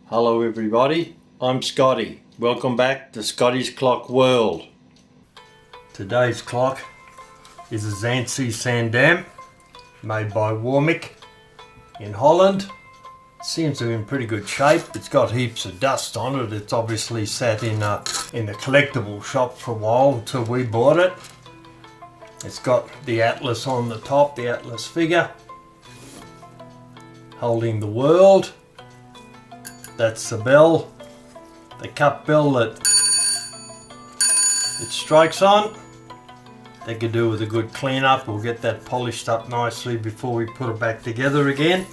Hello everybody, I'm Scotty. Welcome back to Scotty's Clock World. Today's clock is a Badisch Zaandam made by Warmick in Holland. Seems to be in pretty good shape. It's got heaps of dust on it. It's obviously sat in a collectible shop for a while until we bought it. It's got the atlas on the top, the atlas figure holding the world. That's the bell, the cup bell that it strikes on. They could do with a good clean up. We'll get that polished up nicely before we put it back together again.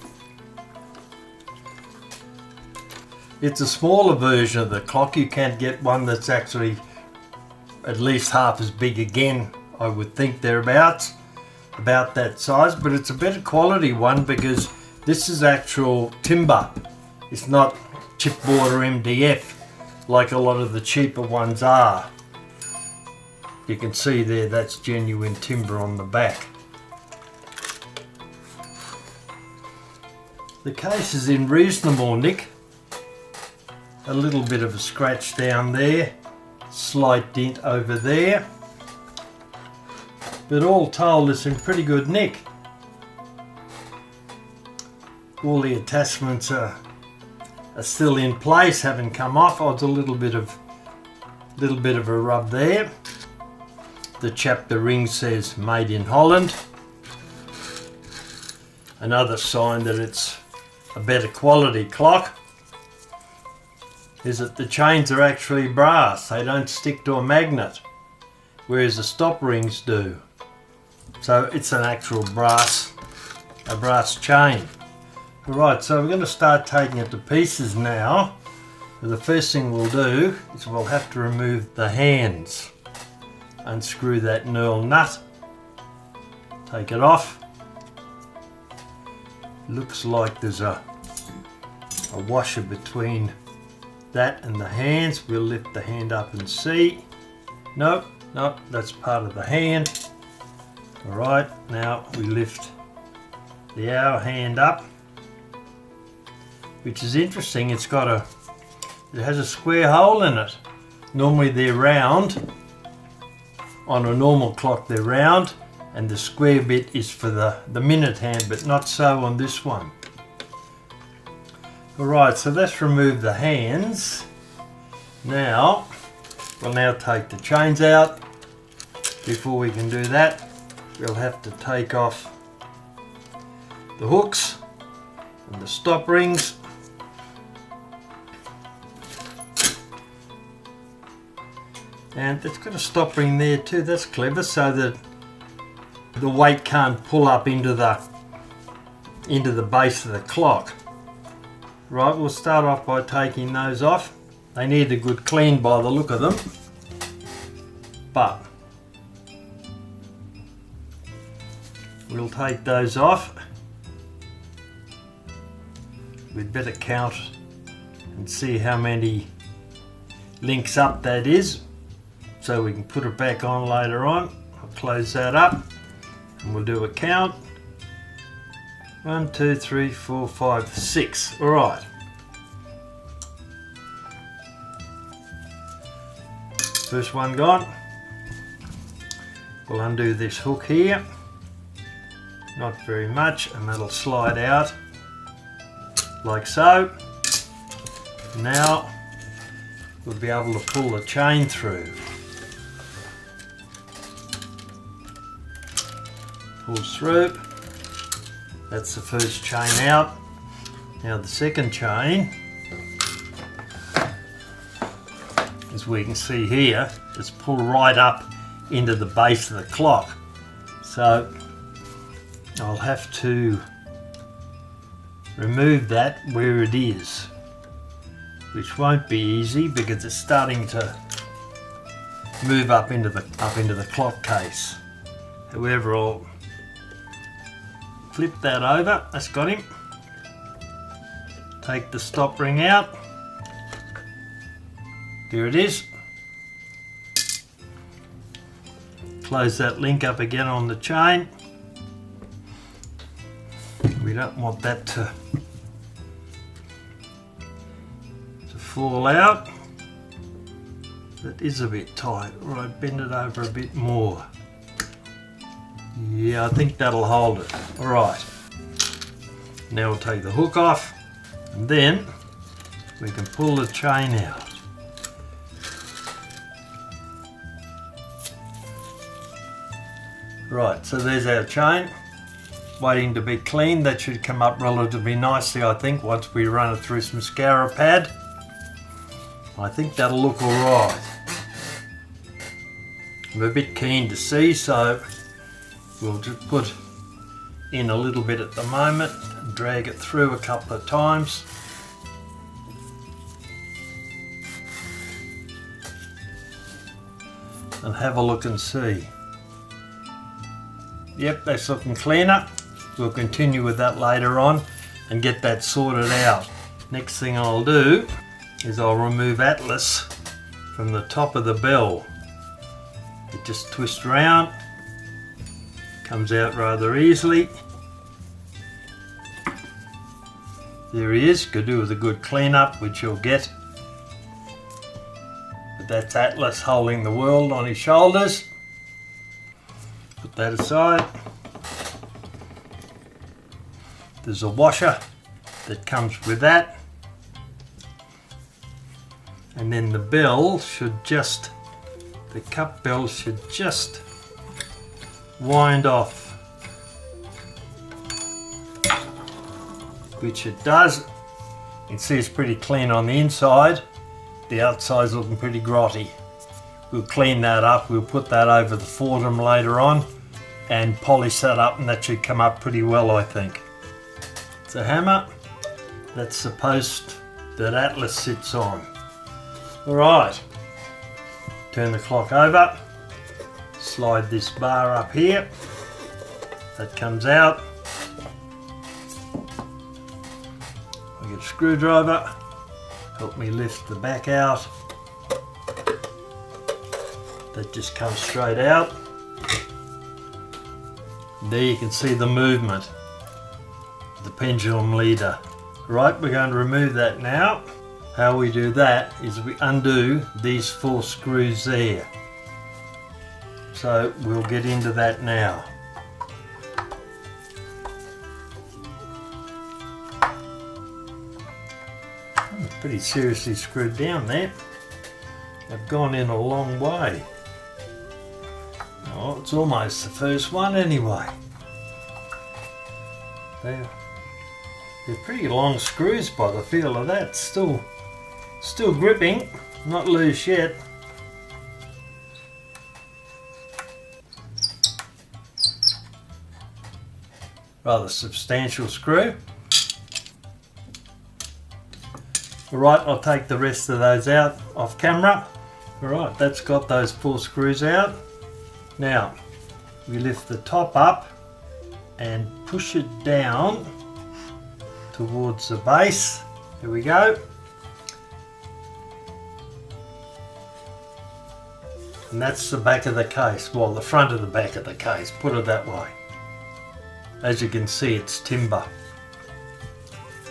It's a smaller version of the clock. You can't get one that's actually at least half as big again. I would think thereabouts, about that size, but it's a better quality one because this is actual timber. It's not chipboard or MDF like a lot of the cheaper ones are. You can see there that's genuine timber on the back. The case is in reasonable nick. A little bit of a scratch down there, slight dent over there, but all told it's in pretty good nick. All the attachments are still in place, haven't come off. Oh, it's a little bit of a rub there. The chapter ring says made in Holland. Another sign that it's a better quality clock is that the chains are actually brass. They don't stick to a magnet, whereas the stop rings do. So it's an actual brass chain. Right, so we're going to start taking it to pieces now. The first thing we'll do is we'll have to remove the hands. Unscrew that knurl nut. Take it off. Looks like there's a washer between that and the hands. We'll lift the hand up and see. Nope, that's part of the hand. Alright, now we lift the hour hand up, which is interesting. It has a square hole in it. Normally they're round. On a normal clock they're round, and the square bit is for the minute hand, but not so on this one. Alright, so let's remove the hands. Now, we'll take the chains out. Before we can do that, we'll have to take off the hooks and the stop rings. And it's got a stop ring there too. That's clever, so that the weight can't pull up into the base of the clock. Right, we'll start off by taking those off. They need a good clean by the look of them, but we'll take those off. We'd better count and see how many links up that is, so we can put it back on later on. I'll close that up and we'll do a count. 1, 2, 3, 4, 5, 6. All right. First one gone. We'll undo this hook here. Not very much, and that'll slide out like so. Now we'll be able to pull the chain through. Pulls through. That's the first chain out. Now the second chain, as we can see here, it's pulled right up into the base of the clock. So I'll have to remove that where it is, which won't be easy because it's starting to move up into the clock case. However, I'll flip that over. That's got him. Take the stop ring out. There it is. Close that link up again on the chain. We don't want that to fall out. That is a bit tight. Right, bend it over a bit more. Yeah, I think that'll hold it. Alright. Now we'll take the hook off and then we can pull the chain out. Right, so there's our chain, waiting to be cleaned. That should come up relatively nicely, I think, once we run it through some scourer pad. I think that'll look alright. I'm a bit keen to see, so we'll just put in a little bit at the moment and drag it through a couple of times. And have a look and see. Yep, that's looking cleaner. We'll continue with that later on and get that sorted out. Next thing I'll do is I'll remove Atlas from the top of the bell. It just twists around, comes out rather easily. There he is, could do with a good clean up, which you'll get. But that's Atlas holding the world on his shoulders. Put that aside. There's a washer that comes with that. And then the bell should just, the cup bell should just wind off. Which it does. You can see it's pretty clean on the inside. The outside's looking pretty grotty. We'll clean that up, we'll put that over the Foredom later on and polish that up, and that should come up pretty well, I think. It's a hammer. That's the post that Atlas sits on. Alright, turn the clock over, slide this bar up here, that comes out. I get a screwdriver, help me lift the back out. That just comes straight out. There you can see the movement, the pendulum leader. Right, we're going to remove that now. How we do that is we undo these 4 screws there. So we'll get into that now. Pretty seriously screwed down there. They've gone in a long way. Oh, it's almost the first one anyway. They're pretty long screws by the feel of that. Still gripping, not loose yet. Rather substantial screw. Alright, I'll take the rest of those out off camera. Alright, that's got those 4 screws out. Now, we lift the top up and push it down towards the base. Here we go. And that's the back of the case, well, the front of the back of the case, put it that way. As you can see, it's timber.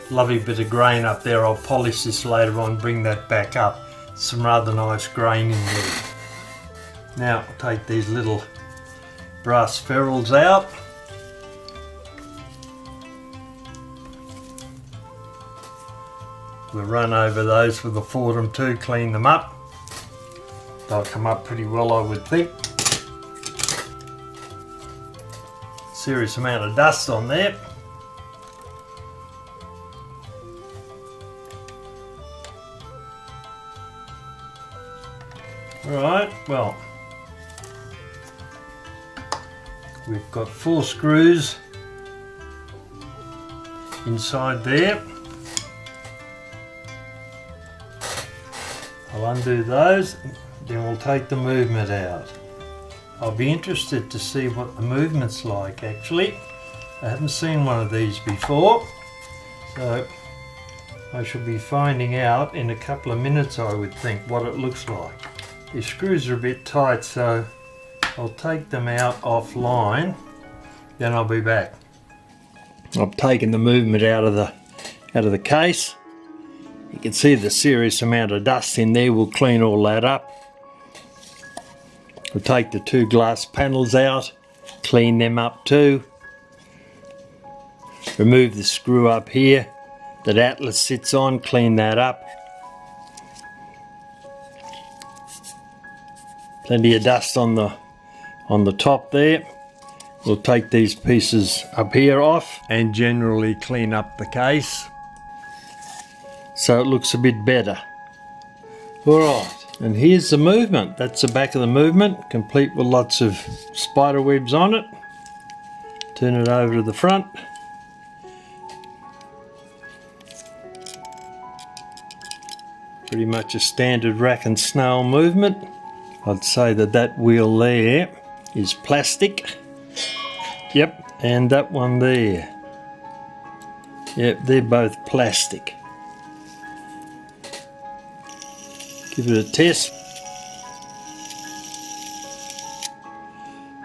Lovely bit of grain up there. I'll polish this later on, bring that back up. Some rather nice grain in there. Now I'll take these little brass ferrules out. We'll run over those with the Foredom too, clean them up. They'll come up pretty well, I would think. Serious amount of dust on there. Alright, well, we've got 4 screws inside there. I'll undo those, then we'll take the movement out. I'll be interested to see what the movement's like actually. I haven't seen one of these before, so I shall be finding out in a couple of minutes, I would think, what it looks like. These screws are a bit tight, so I'll take them out offline, then I'll be back. I've taken the movement out of the case. You can see the serious amount of dust in there. We'll clean all that up. We'll take the 2 glass panels out, clean them up too. Remove the screw up here that Atlas sits on, clean that up. Plenty of dust on the top there. We'll take these pieces up here off and generally clean up the case so it looks a bit better. Alright, and here's the movement. That's the back of the movement, complete with lots of spider webs on it. Turn it over to the front. Pretty much a standard rack and snail movement. I'd say that wheel there is plastic. Yep, and that one there. Yep, they're both plastic. Give it a test.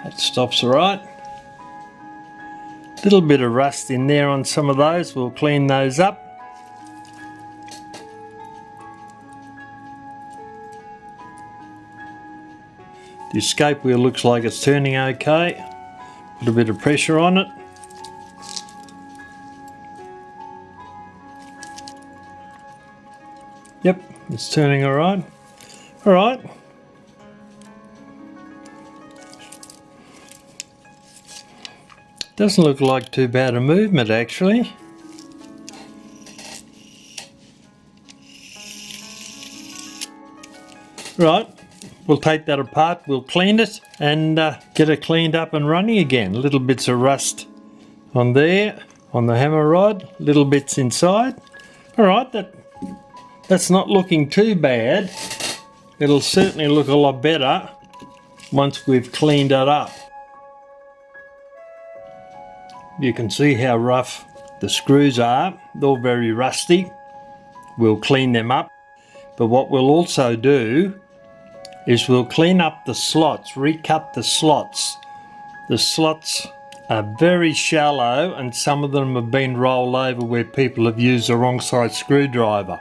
That stops alright. Little bit of rust in there on some of those. We'll clean those up. The escape wheel looks like it's turning okay. Put a bit of pressure on it. Yep, it's turning alright. Alright. Doesn't look like too bad a movement actually. Right. We'll take that apart, we'll clean it and get it cleaned up and running again. Little bits of rust on there, on the hammer rod, little bits inside. Alright, that's not looking too bad. It'll certainly look a lot better once we've cleaned it up. You can see how rough the screws are. They're very rusty. We'll clean them up. But what we'll also do is we'll clean up the slots, recut the slots. The slots are very shallow and some of them have been rolled over where people have used the wrong side screwdriver.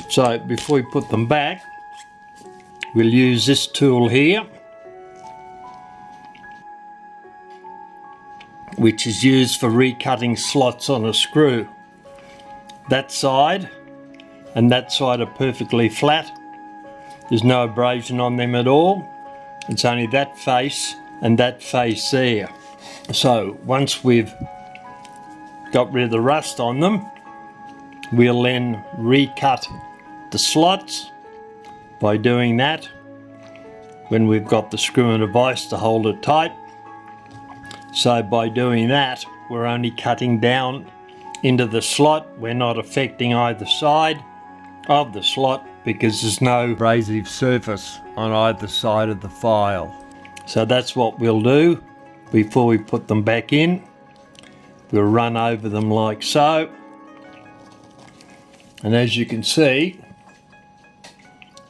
So before we put them back, we'll use this tool here, which is used for recutting slots on a screw. That side and that side are perfectly flat. There's no abrasion on them at all. It's only that face and that face there. So once we've got rid of the rust on them, we'll then recut the slots by doing that when we've got the screw and a vise to hold it tight. So by doing that, we're only cutting down into the slot. We're not affecting either side of the slot because there's no abrasive surface on either side of the file. So that's what we'll do before we put them back in. We'll run over them like so. And as you can see,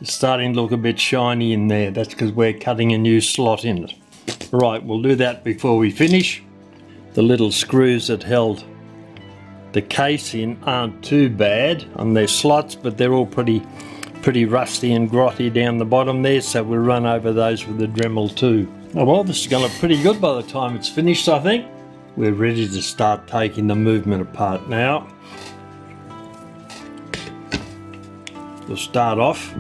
it's starting to look a bit shiny in there. That's because we're cutting a new slot in it. Right, we'll do that before we finish. The little screws that held the case in aren't too bad on their slots, but they're all pretty rusty and grotty down the bottom there, so we'll run over those with the Dremel too. Oh well, this is going to look pretty good by the time it's finished, I think. We're ready to start taking the movement apart now. We'll start off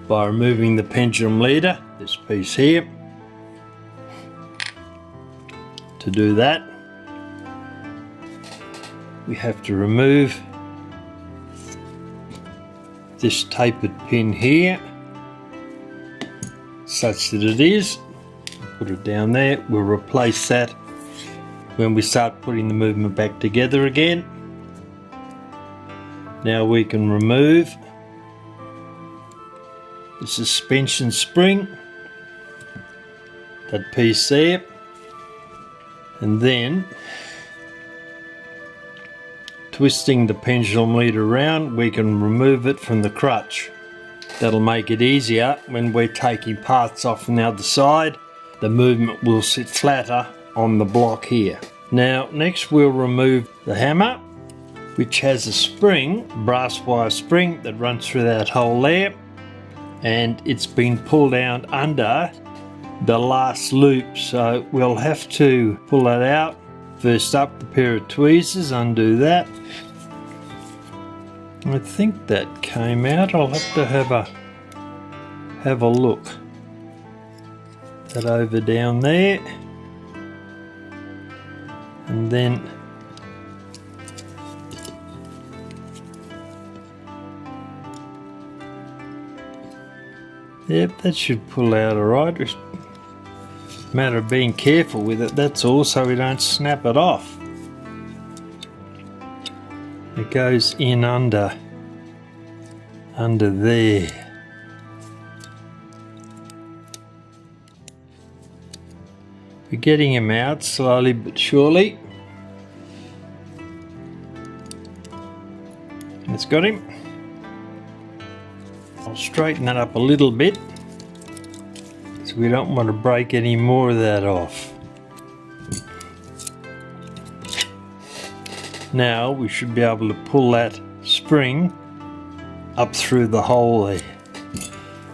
by removing the pendulum leader, this piece here. To do that, we have to remove this tapered pin here, such that it is. Put it down there. We'll replace that when we start putting the movement back together again. Now we can remove the suspension spring, that piece there, and then twisting the pendulum leader around, we can remove it from the crutch. That'll make it easier when we're taking parts off from the other side. The movement will sit flatter on the block here. Now next we'll remove the hammer. which has a spring, brass wire spring that runs through that hole there, and it's been pulled down under the last loop, so we'll have to pull that out. First up, the pair of tweezers, undo that. I think that came out. I'll have to have a look. That over down there, and then yep, that should pull out alright. Just a matter of being careful with it, that's all, so we don't snap it off. It goes in under there. We're getting him out slowly but surely. It's got him. I'll straighten that up a little bit, so we don't want to break any more of that off. Now we should be able to pull that spring up through the hole there.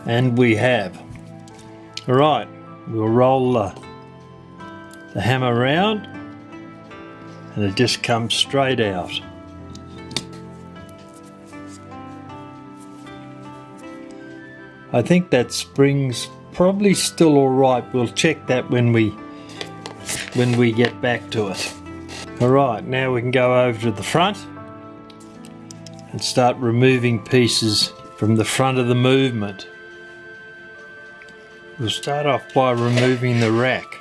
And we have. Alright, we'll roll the hammer round, and it just comes straight out. I think that spring's probably still alright. We'll check that when we get back to it. Alright, now we can go over to the front and start removing pieces from the front of the movement. We'll start off by removing the rack.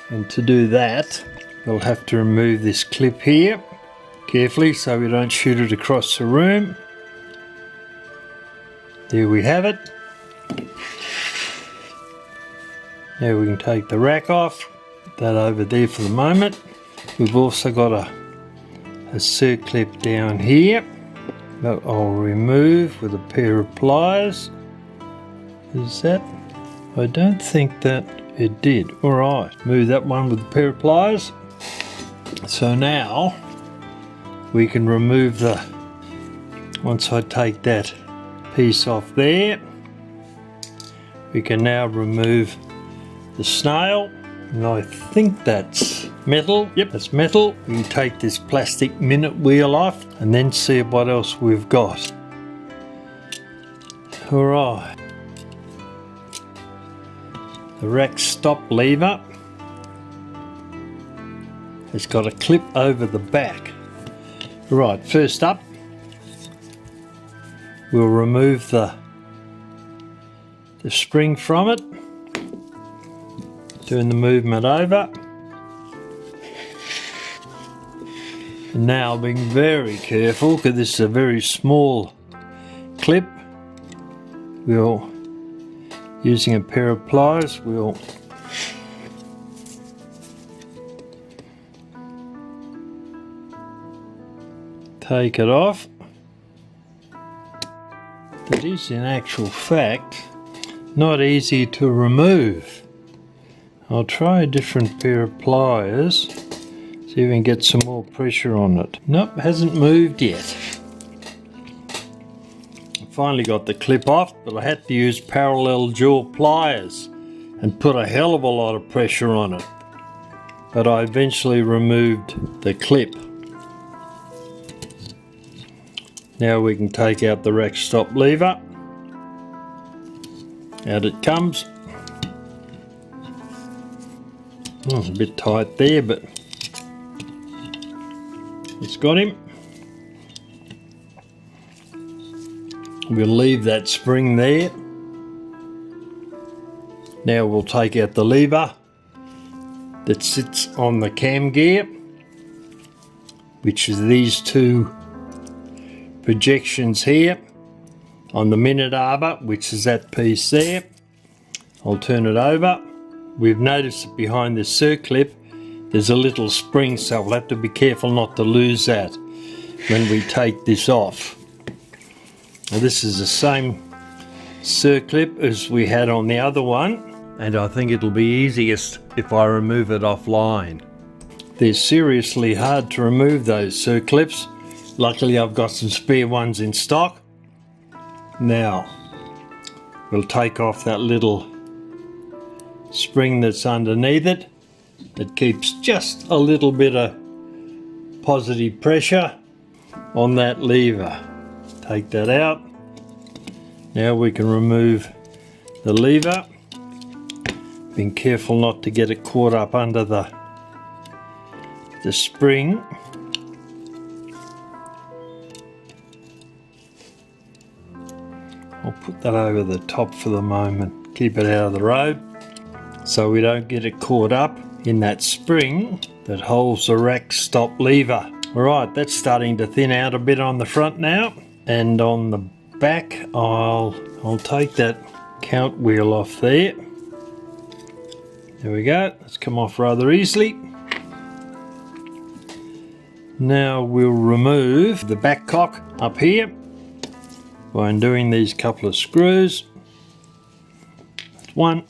And to do that, we'll have to remove this clip here carefully so we don't shoot it across the room. There we have it. Now we can take the rack off, put that over there for the moment. We've also got a circlip down here that I'll remove with a pair of pliers. Is that? I don't think that it did. Alright, move that one with a pair of pliers. So now we can remove once I take that piece off there, we can now remove the snail. And I think that's metal. Yep, that's metal. We can take this plastic minute wheel off and then see what else we've got. Alright. The rack stop lever. It's got a clip over the back. Right, first up, we'll remove the spring from it. Turn the movement over. And now being very careful, because this is a very small clip, using a pair of pliers, we'll take it off. It is in actual fact not easy to remove. I'll try a different pair of pliers, see if we can get some more pressure on it. Nope, hasn't moved yet. Finally got the clip off, but I had to use parallel jaw pliers and put a hell of a lot of pressure on it. But I eventually removed the clip. Now we can take out the rack stop lever. Out it comes. Oh, it's a bit tight there, but it's got him. We'll leave that spring there. Now we'll take out the lever that sits on the cam gear, which is these two projections here on the minute arbor, which is that piece there. I'll turn it over. We've noticed that behind the circlip there's a little spring, so we'll have to be careful not to lose that when we take this off. Now this is the same circlip as we had on the other one, and I think it'll be easiest if I remove it offline. They're seriously hard to remove, those circlips, Luckily I've got some spare ones in stock. Now we'll take off that little spring that's underneath it that keeps just a little bit of positive pressure on that lever. Take that out. Now we can remove the lever. Being careful not to get it caught up under the spring. I'll put that over the top for the moment. Keep it out of the road so we don't get it caught up in that spring that holds the rack stop lever. Alright, that's starting to thin out a bit on the front now, and on the back I'll take that count wheel off there. There we go, it's come off rather easily. Now we'll remove the back cock up here by undoing these couple of screws. That's one.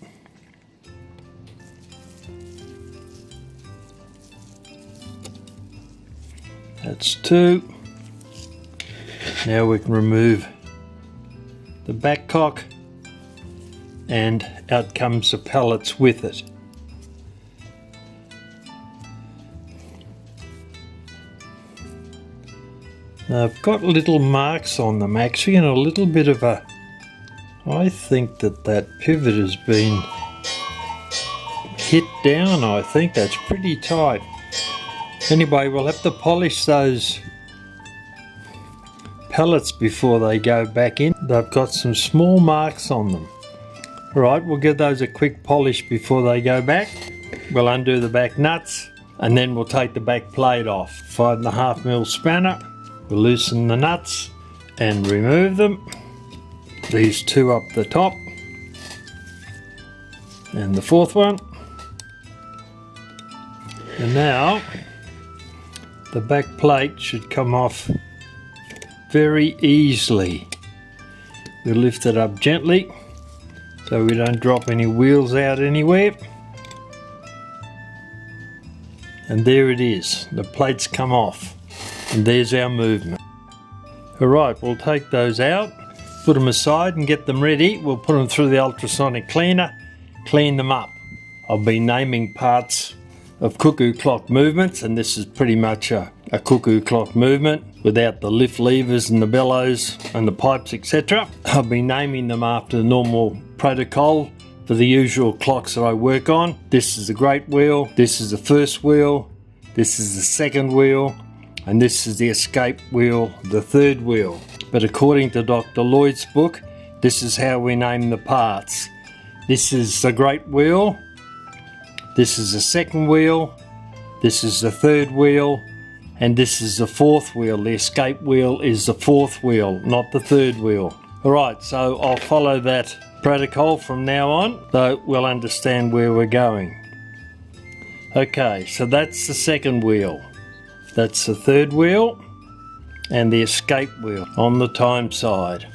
That's two. Now we can remove the back cock, and out comes the pallets with it. Now I've got little marks on them actually, and a little bit of a, I think that pivot has been hit down. I think that's pretty tight. Anyway, we'll have to polish those pellets before they go back in. They've got some small marks on them. Alright, we'll give those a quick polish before they go back. We'll undo the back nuts and then we'll take the back plate off. 5.5mm spanner. We'll loosen the nuts and remove them. These two up the top. And the fourth one. And now the back plate should come off very easily. We'll lift it up gently so we don't drop any wheels out anywhere. And there it is, the plates come off, and there's our movement. Alright, we'll take those out, put them aside and get them ready. We'll put them through the ultrasonic cleaner, clean them up. I'll be naming parts of cuckoo clock movements, and this is pretty much a cuckoo clock movement without the lift levers and the bellows and the pipes, etc. I'll be naming them after the normal protocol for the usual clocks that I work on. This is the great wheel, this is the first wheel, this is the second wheel, and this is the escape wheel, the third wheel. But according to Dr. Lloyd's book, this is how we name the parts. This is the great wheel, this is the second wheel, this is the third wheel, and this is the fourth wheel. The escape wheel is the fourth wheel, not the third wheel. Alright, so I'll follow that protocol from now on, so we'll understand where we're going. Okay, so that's the second wheel. That's the third wheel, and the escape wheel on the time side.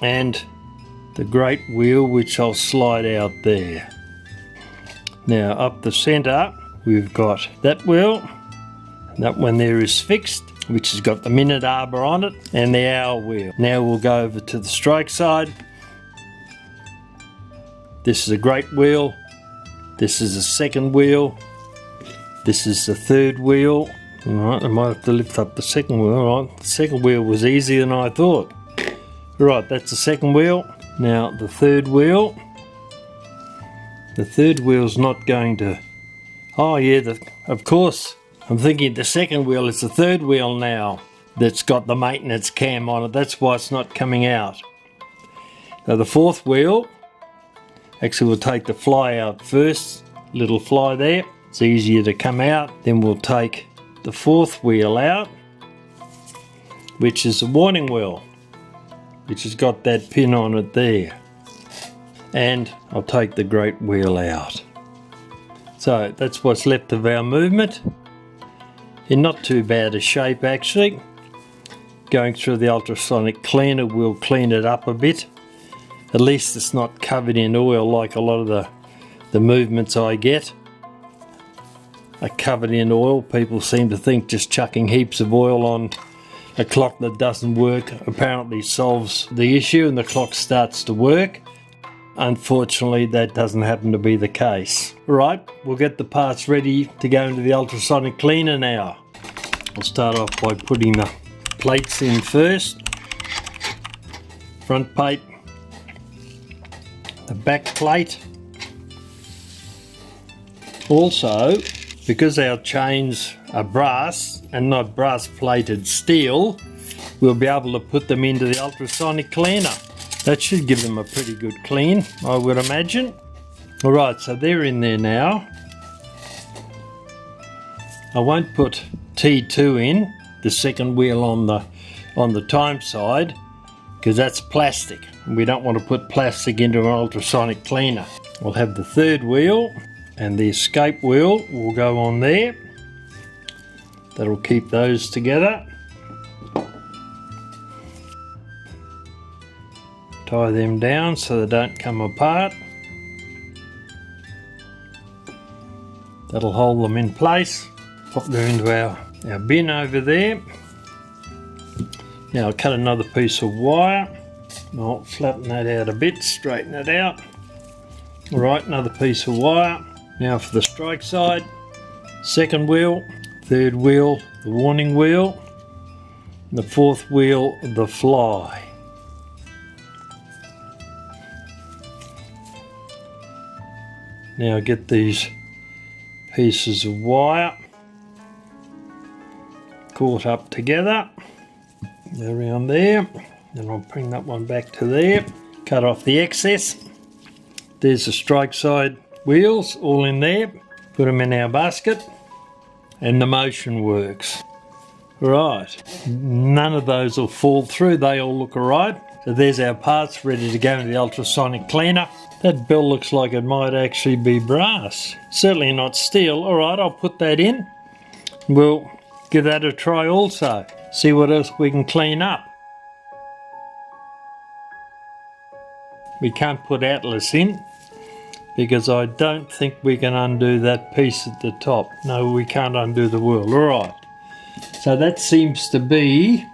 And the great wheel, which I'll slide out there. Now up the centre we've got that wheel, and that one there is fixed, which has got the minute arbor on it, and the hour wheel. Now we'll go over to the strike side. This is a great wheel, this is the second wheel, this is the third wheel. Alright, I might have to lift up the second wheel. Alright, the second wheel was easier than I thought. Alright, that's the second wheel. Now the third wheel. The third wheel's not going to... Oh yeah, of course. I'm thinking the second wheel is the third wheel now that's got the maintenance cam on it. That's why it's not coming out. Now the fourth wheel, actually we'll take the fly out first. Little fly there. It's easier to come out. Then we'll take the fourth wheel out, which is the warning wheel, which has got that pin on it there. And I'll take the great wheel out. So that's what's left of our movement. In not too bad a shape actually. Going through the ultrasonic cleaner will clean it up a bit. At least it's not covered in oil like a lot of the movements I get. are covered in oil. People seem to think just chucking heaps of oil on a clock that doesn't work apparently solves the issue and the clock starts to work. Unfortunately, that doesn't happen to be the case. Right, we'll get the parts ready to go into the ultrasonic cleaner now. I'll start off by putting the plates in first. Front plate, the back plate. Also, because our chains are brass and not brass plated steel, we'll be able to put them into the ultrasonic cleaner. That should give them a pretty good clean, I would imagine. Alright, so they're in there now. I won't put T2 in, the second wheel on the time side, because that's plastic. We don't want to put plastic into an ultrasonic cleaner. We'll have the third wheel and the escape wheel will go on there. That'll keep those together. Tie them down so they don't come apart. That'll hold them in place. Pop them into our bin over there. Now I'll cut another piece of wire. I'll flatten that out a bit, straighten it out. Alright, another piece of wire. Now for the strike side, second wheel, third wheel, the warning wheel, and the fourth wheel, the fly. Now get these pieces of wire caught up together around there. Then I'll bring that one back to there, cut off the excess. There's the strike side wheels all in there, put them in our basket, and the motion works. Right, none of those will fall through, they all look alright. So there's our parts ready to go into the ultrasonic cleaner. That bell looks like it might actually be brass, certainly not steel. Alright, I'll put that in. We'll give that a try also, see what else we can clean up. We can't put Atlas in because I don't think we can undo that piece at the top. No, we can't undo the wheel. Alright, so that seems to be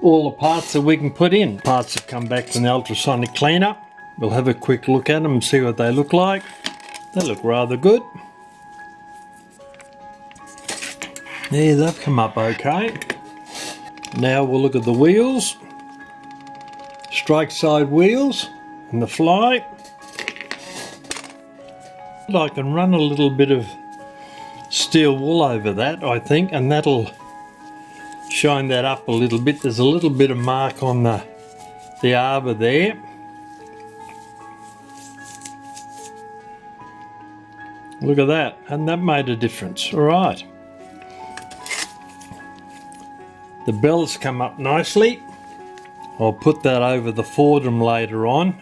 all the parts that we can put in. Parts have come back from the ultrasonic cleaner. We'll have a quick look at them and see what they look like. They look rather good. Yeah, they've come up okay. Now we'll look at the wheels. Strike side wheels and the fly. I can run a little bit of steel wool over that, I think, and that'll shine that up a little bit. There's a little bit of mark on the arbor there. Look at that, and that made a difference. Alright. The bell's come up nicely. I'll put that over the Foredom later on,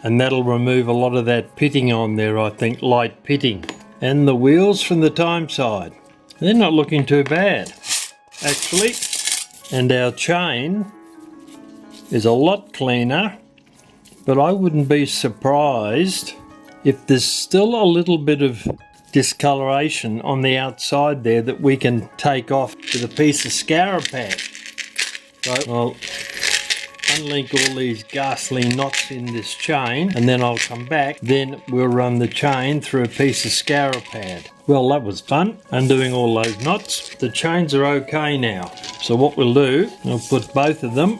and that'll remove a lot of that pitting on there, I think, light pitting. And the wheels from the time side. They're not looking too bad, actually. And our chain is a lot cleaner, but I wouldn't be surprised if there's still a little bit of discoloration on the outside there that we can take off with a piece of scourer pad. So I'll unlink all these ghastly knots in this chain, and then I'll come back. Then we'll run the chain through a piece of scourer pad. Well, that was fun, undoing all those knots. The chains are okay now. So what we'll do, we'll put both of them,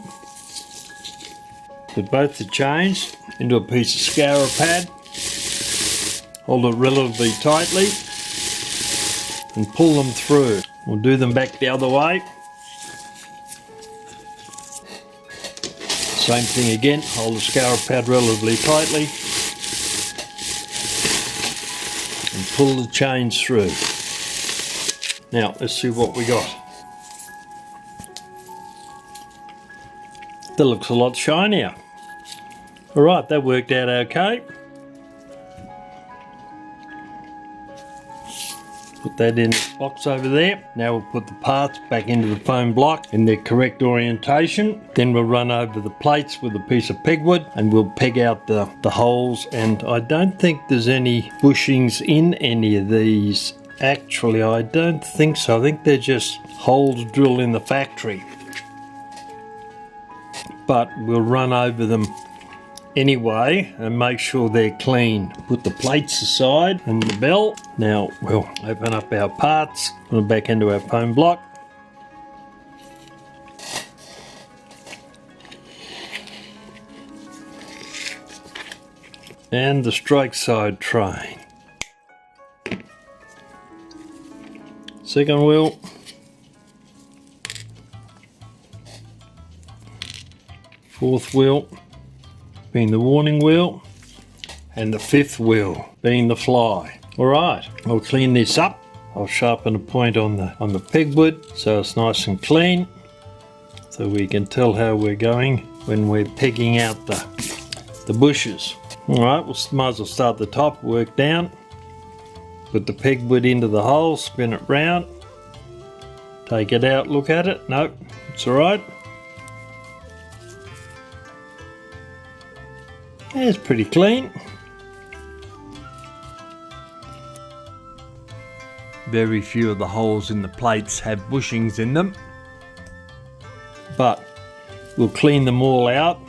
put both the chains into a piece of scourer pad, hold it relatively tightly, and pull them through. We'll do them back the other way. Same thing again, hold the scourer pad relatively tightly and pull the chains through. Now let's see what we got. That looks a lot shinier. Alright, that worked out okay. Put that in the box over there. Now we'll put the parts back into the foam block in their correct orientation. Then we'll run over the plates with a piece of pegwood and we'll peg out the holes. And I don't think there's any bushings in any of these Actually, I don't think so. I think they're just holes drilled in the factory. But we'll run over them anyway and make sure they're clean. Put the plates aside and the bell. Now we'll open up our parts, put them back into our foam block. And the strike side train. Second wheel. Fourth wheel being the warning wheel, and the fifth wheel being the fly. Alright, I'll clean this up. I'll sharpen a point on the pegwood so it's nice and clean, so we can tell how we're going when we're pegging out the bushes. Alright, we might as well start the top, work down, put the pegwood into the hole, spin it round, take it out, look at it. Nope, it's alright. Yeah, it's pretty clean. Very few of the holes in the plates have bushings in them, but we'll clean them all out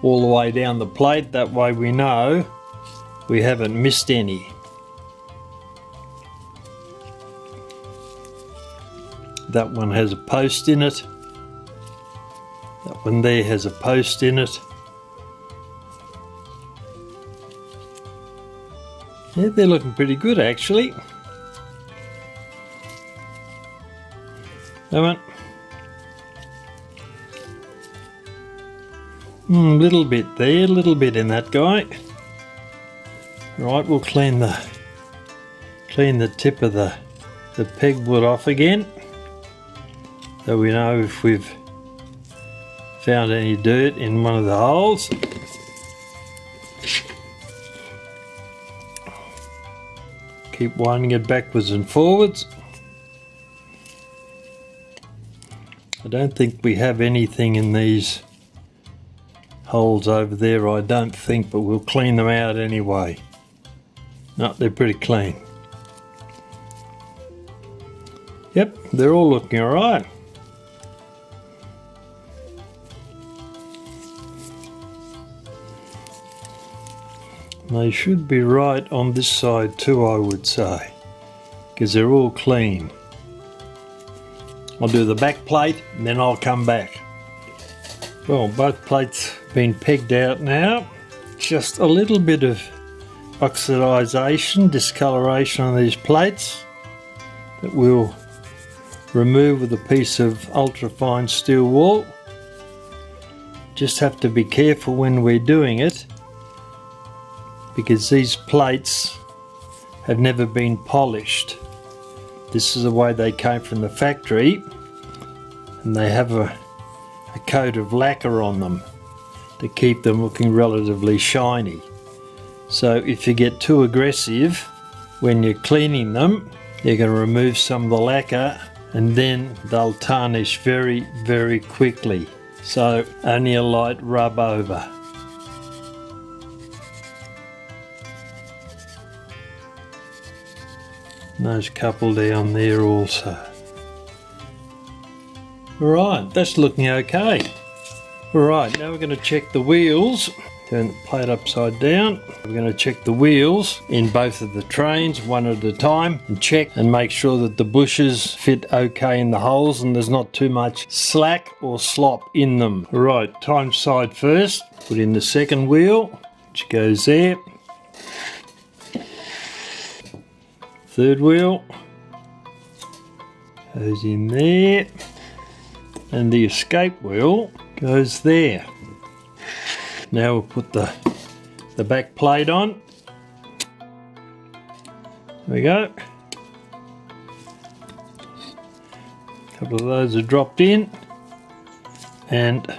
all the way down the plate. That way we know we haven't missed any. That one has a post in it. That one there has a post in it. Yeah, they're looking pretty good actually. That one. Little bit there, little bit in that guy. Right, we'll clean the tip of the pegwood off again, so we know if we've found any dirt in one of the holes. Keep winding it backwards and forwards. I don't think we have anything in these holes over there, I don't think, but we'll clean them out anyway. No, they're pretty clean. Yep, they're all looking alright. They should be right on this side too, I would say, because they're all clean. I'll do the back plate and then I'll come back. Well, both plates have been pegged out now. Just a little bit of oxidization, discoloration on these plates that we'll remove with a piece of ultra-fine steel wool. Just have to be careful when we're doing it, because these plates have never been polished. This is the way they came from the factory, and they have a coat of lacquer on them to keep them looking relatively shiny. So if you get too aggressive when you're cleaning them, you're going to remove some of the lacquer and then they'll tarnish very, very quickly. So only a light rub over. There's a couple down there also. Alright, that's looking okay. Alright, now we're going to check the wheels. Turn the plate upside down. We're going to check the wheels in both of the trains one at a time and check and make sure that the bushes fit okay in the holes and there's not too much slack or slop in them. Alright, time side first. Put in the second wheel, which goes there. Third wheel goes in there, and the escape wheel goes there. Now we'll put the back plate on. There we go. A couple of those are dropped in, and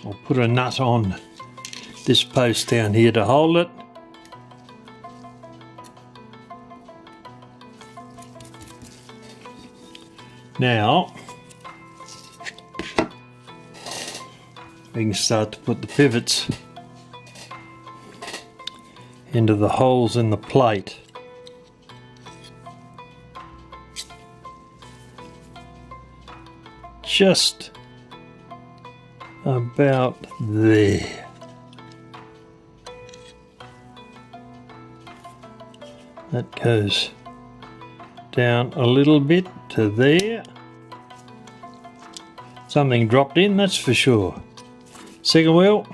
I'll put a nut on this post down here to hold it. Now we can start to put the pivots into the holes in the plate. Just about there. That goes down a little bit to there. Something dropped in, that's for sure. Second wheel.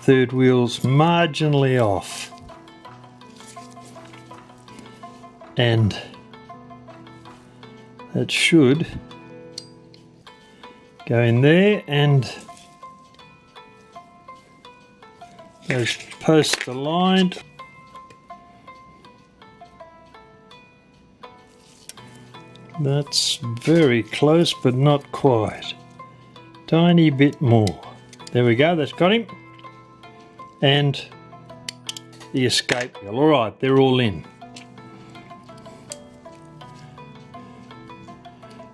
Third wheel's marginally off. And that should go in there, and those posts aligned. That's very close, but not quite. Tiny bit more. There we go, that's got him. And the escape wheel. Alright, they're all in.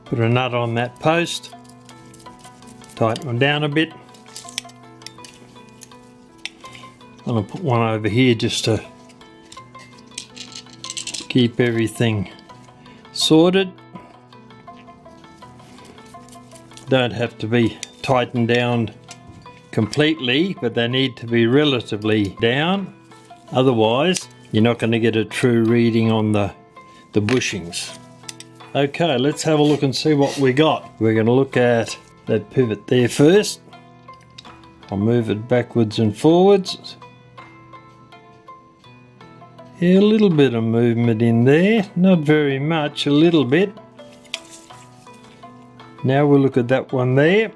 Put a nut on that post. Tighten them down a bit. I'm going to put one over here just to keep everything sorted. Don't have to be tightened down completely, but they need to be relatively down. Otherwise, you're not going to get a true reading on the bushings. Okay, let's have a look and see what we got. We're going to look at that pivot there first. I'll move it backwards and forwards. Yeah, a little bit of movement in there, not very much, a little bit. Now we'll look at that one there.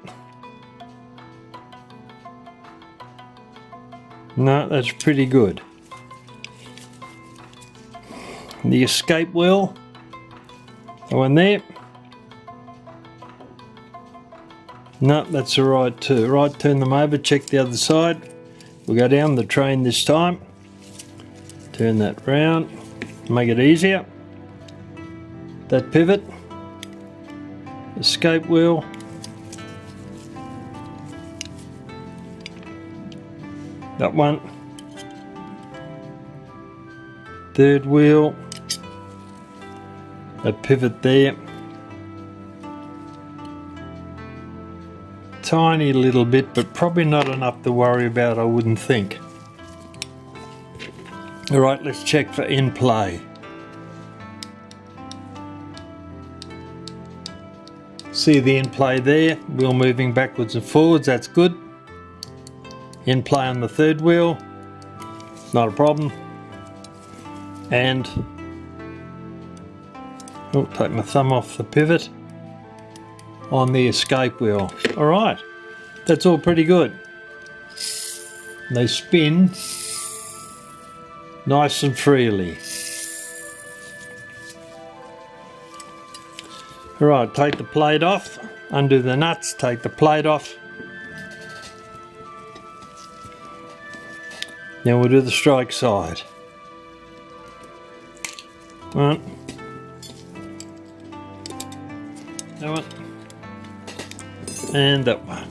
No, that's pretty good. The escape wheel, that one there. No, that's alright too. Right, turn them over, check the other side. We'll go down the train this time. Turn that round, make it easier. That pivot. Escape wheel. That one. Third wheel. A pivot there. Tiny little bit, but probably not enough to worry about, I wouldn't think. Alright, let's check for in play. See the in play there, wheel moving backwards and forwards, that's good. In play on the third wheel, not a problem. And I'll take my thumb off the pivot on the escape wheel. Alright, that's all pretty good. They spin nice and freely. Alright, take the plate off, undo the nuts, take the plate off. Now we'll do the strike side. One. That one. And that one.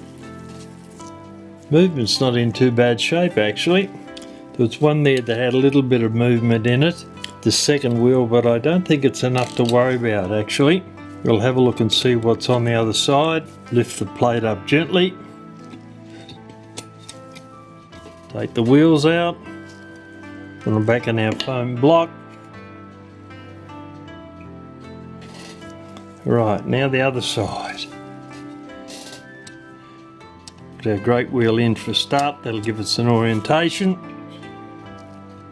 Movement's not in too bad shape actually. There was one there that had a little bit of movement in it, the second wheel, but I don't think it's enough to worry about actually. We'll have a look and see what's on the other side. Lift the plate up gently. Take the wheels out. Put them back in our foam block. Right, now the other side. Put our great wheel in for a start, that'll give us an orientation.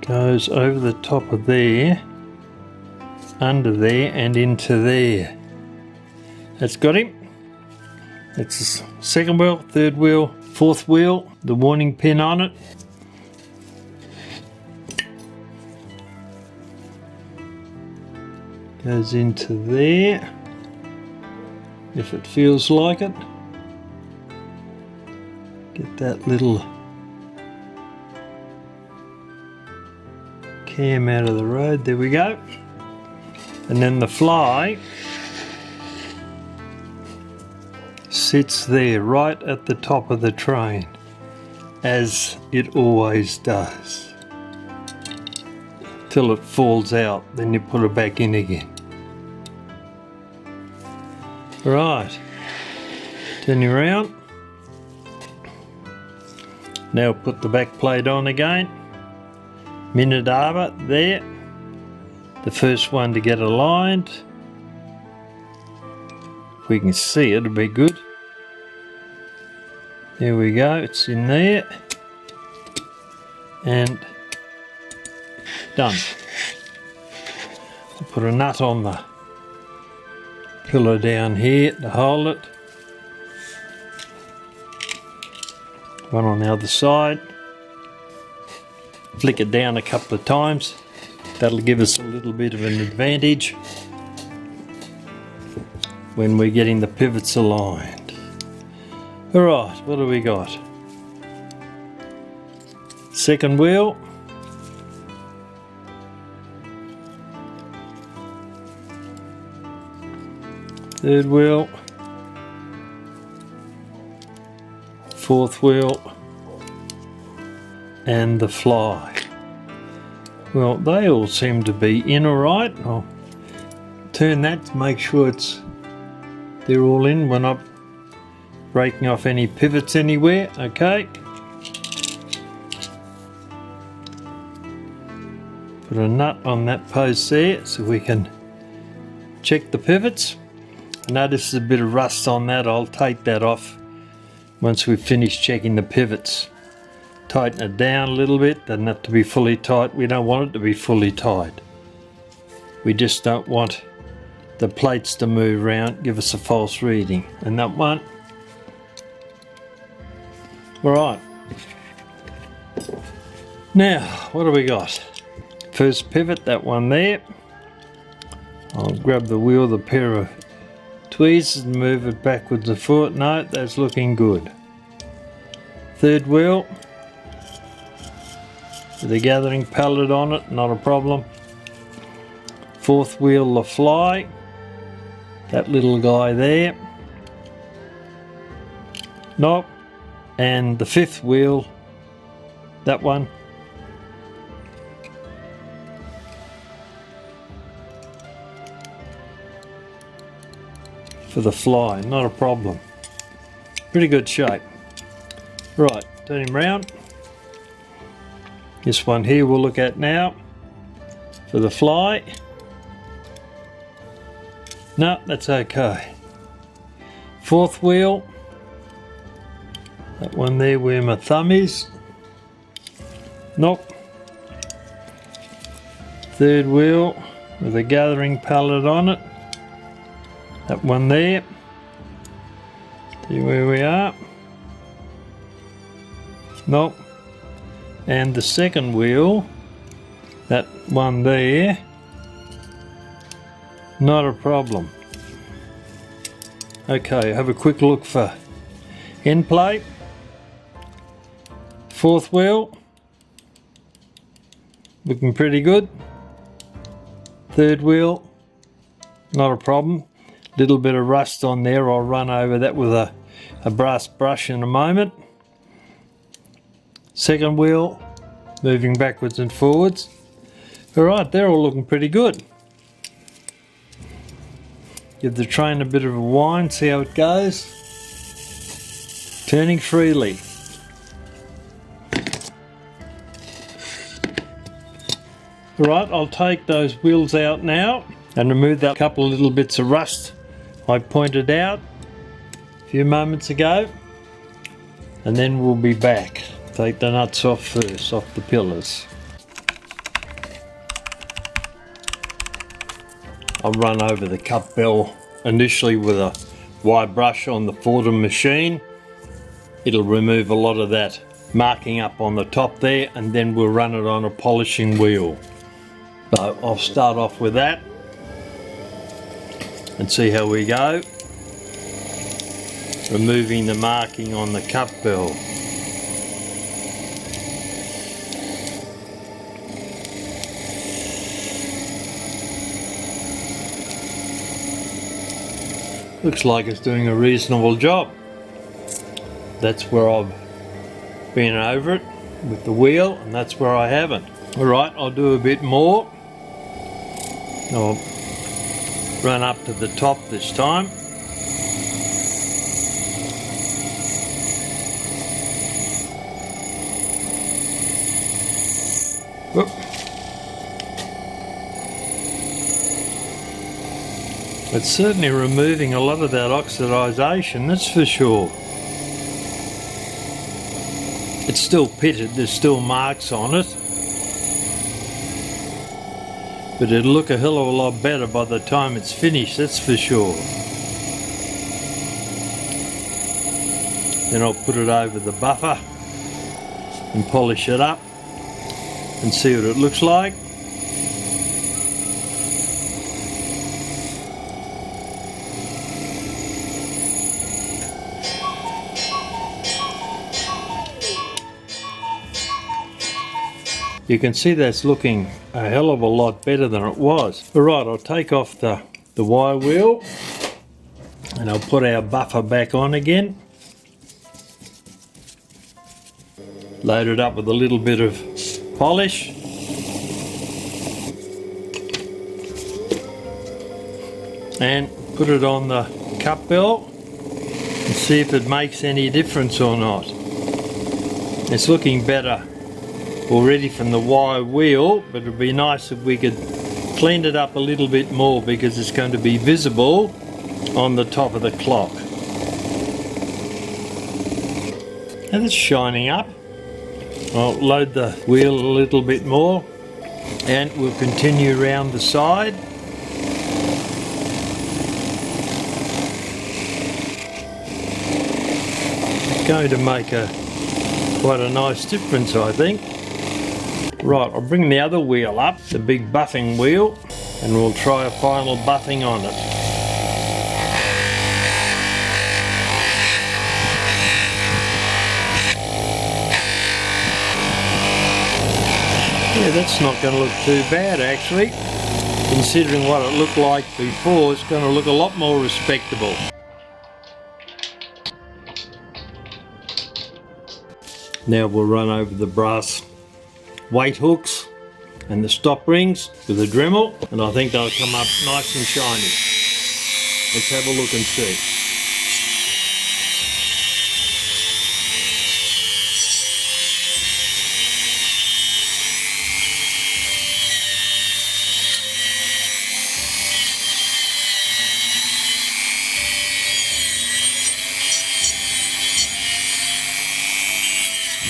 Goes over the top of there, under there and into there. That's got him. That's the second wheel, third wheel, fourth wheel, the warning pin on it. Goes into there, if it feels like it. Get that little cam out of the road, there we go. And then the fly sits there right at the top of the train. as it always does, till it falls out, then you put it back in again. Right, turn you around. Now put the back plate on again. Minute arbor there. The first one to get aligned. If we can see it, it'll be good. There we go, it's in there. And done. I'll put a nut on the pillar down here to hold it. One on the other side. Flick it down a couple of times. That'll give us a little bit of an advantage when we're getting the pivots aligned. Alright, what do we got? Second wheel. Third wheel. Fourth wheel. And the fly. Well, they all seem to be in alright. I'll turn that to make sure they're all in. We're not breaking off any pivots anywhere. Okay. Put a nut on that post there so we can check the pivots. I notice there's a bit of rust on that. I'll take that off once we've finished checking the pivots. Tighten it down a little bit. Doesn't have to be fully tight. We don't want it to be fully tight. We just don't want the plates to move around, give us a false reading. And that one. Alright. Now, what do we got? First pivot, that one there. I'll grab the wheel, the pair of tweezers and move it backwards and forward. No, that's looking good. Third wheel. With a gathering pallet on it, not a problem. Fourth wheel, the fly. That little guy there. Nope. And the fifth wheel, that one. For the fly, not a problem. Pretty good shape. Right, turn him round. This one here we'll look at now for the fly. No, that's okay. Fourth wheel. That one there where my thumb is. Nope. Third wheel with a gathering pallet on it. That one there. See where we are. Nope. And the second wheel, that one there, not a problem. Okay, have a quick look for end plate. Fourth wheel, looking pretty good. Third wheel, not a problem. Little bit of rust on there. I'll run over that with a brass brush in a moment. Second wheel, moving backwards and forwards. Alright, they're all looking pretty good. Give the train a bit of a wind, see how it goes. Turning freely. Alright, I'll take those wheels out now and remove that couple of little bits of rust I pointed out a few moments ago, and then we'll be back. Take the nuts off first, off the pillars. I'll run over the cup bell initially with a wire brush on the Foredom machine. It'll remove a lot of that marking up on the top there, and then we'll run it on a polishing wheel. So I'll start off with that and see how we go. Removing the marking on the cup bell. Looks like it's doing a reasonable job. That's where I've been over it with the wheel, and that's where I haven't. Alright, I'll do a bit more. I'll run up to the top this time. Whoop. It's certainly removing a lot of that oxidisation, that's for sure. It's still pitted, there's still marks on it. But it'll look a hell of a lot better by the time it's finished, that's for sure. Then I'll put it over the buffer and polish it up and see what it looks like. You can see that's looking a hell of a lot better than it was. Alright, I'll take off the wire wheel and I'll put our buffer back on again. Load it up with a little bit of polish. And put it on the cup bell and see if it makes any difference or not. It's looking better already from the wire wheel, but it would be nice if we could clean it up a little bit more because it's going to be visible on the top of the clock. And it's shining up. I'll load the wheel a little bit more and we'll continue around the side. It's going to make quite a nice difference, I think. Right, I'll bring the other wheel up, the big buffing wheel, and we'll try a final buffing on it. Yeah, that's not going to look too bad actually. Considering what it looked like before, it's going to look a lot more respectable. Now we'll run over the brass weight hooks and the stop rings with a Dremel, and I think they'll come up nice and shiny. Let's have a look and see.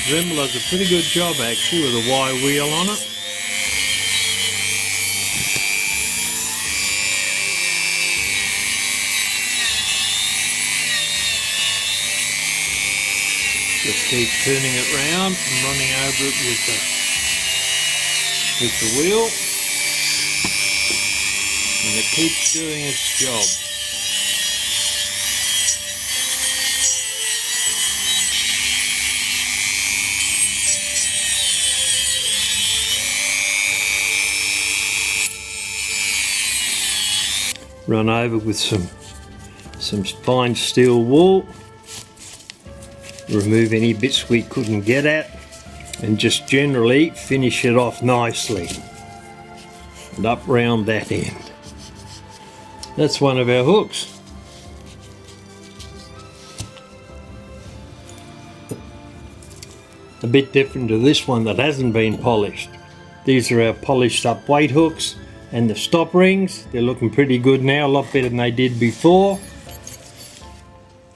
Dremel does a pretty good job actually with a wire wheel on it. Just keep turning it round and running over it with the wheel, and it keeps doing its job. Run over with some fine steel wool, remove any bits we couldn't get at, and just generally finish it off nicely and up round that end. That's one of our hooks. A bit different to this one that hasn't been polished. These are our polished up weight hooks. And the stop rings, they're looking pretty good now, a lot better than they did before.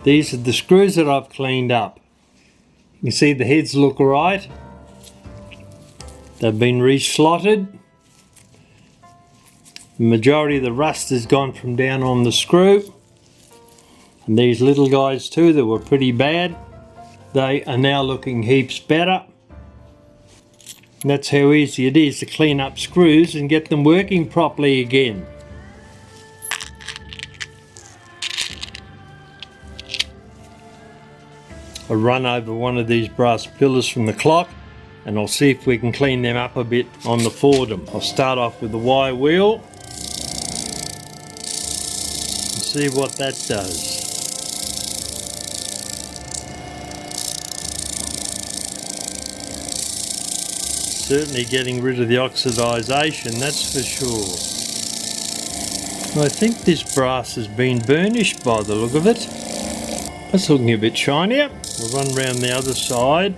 These are the screws that I've cleaned up. You can see the heads look right. They've been re-slotted. The majority of the rust has gone from down on the screw. And these little guys too, that were pretty bad, they are now looking heaps better. And that's how easy it is to clean up screws and get them working properly again. I'll run over one of these brass pillars from the clock and I'll see if we can clean them up a bit on the Foredom. I'll start off with the wire wheel and see what that does. certainly getting rid of the oxidisation, that's for sure. I think this brass has been burnished by the look of it. That's looking a bit shinier. We'll run round the other side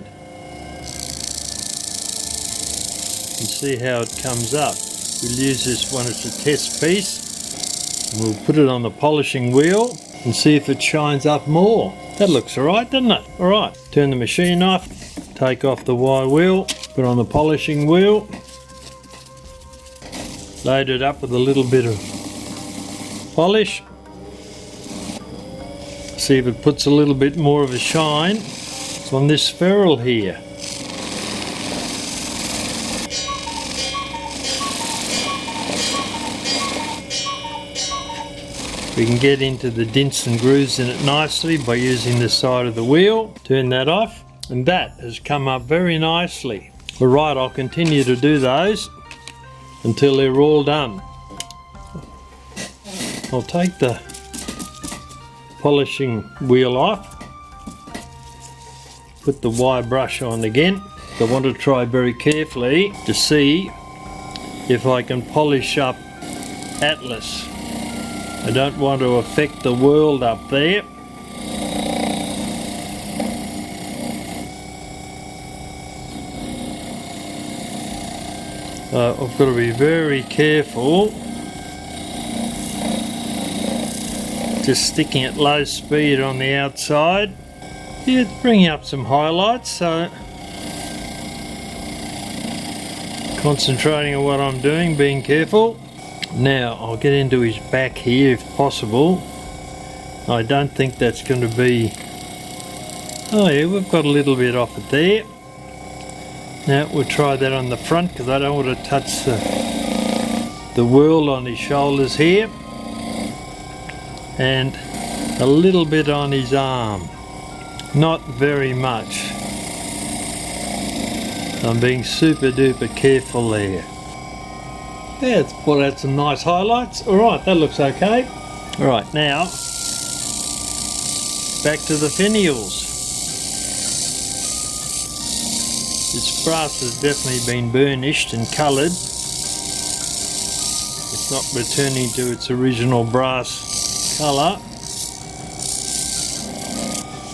and see how it comes up. We'll use this one as a test piece. And we'll put it on the polishing wheel and see if it shines up more. That looks alright, doesn't it? Alright, turn the machine off, take off the wire wheel, put on the polishing wheel, load it up with a little bit of polish, see if it puts a little bit more of a shine on this ferrule here. We can get into the dints and grooves in it nicely by using the side of the wheel. Turn that off, and that has come up very nicely. Alright, I'll continue to do those until they're all done. I'll take the polishing wheel off, put the wire brush on again. I want to try very carefully to see if I can polish up Atlas. I don't want to affect the world up there. I've got to be very careful. Just sticking at low speed on the outside. Yeah, it's bringing up some highlights, so concentrating on what I'm doing, being careful. Now I'll get into his back here if possible. I don't think that's going to be... Oh yeah, we've got a little bit off it there. Now we'll try that on the front because I don't want to touch the whorl on his shoulders here. And a little bit on his arm. Not very much. I'm being super duper careful there. Yeah, it's brought out some nice highlights. Alright, that looks okay. Alright, now back to the finials. This brass has definitely been burnished and coloured. It's not returning to its original brass colour.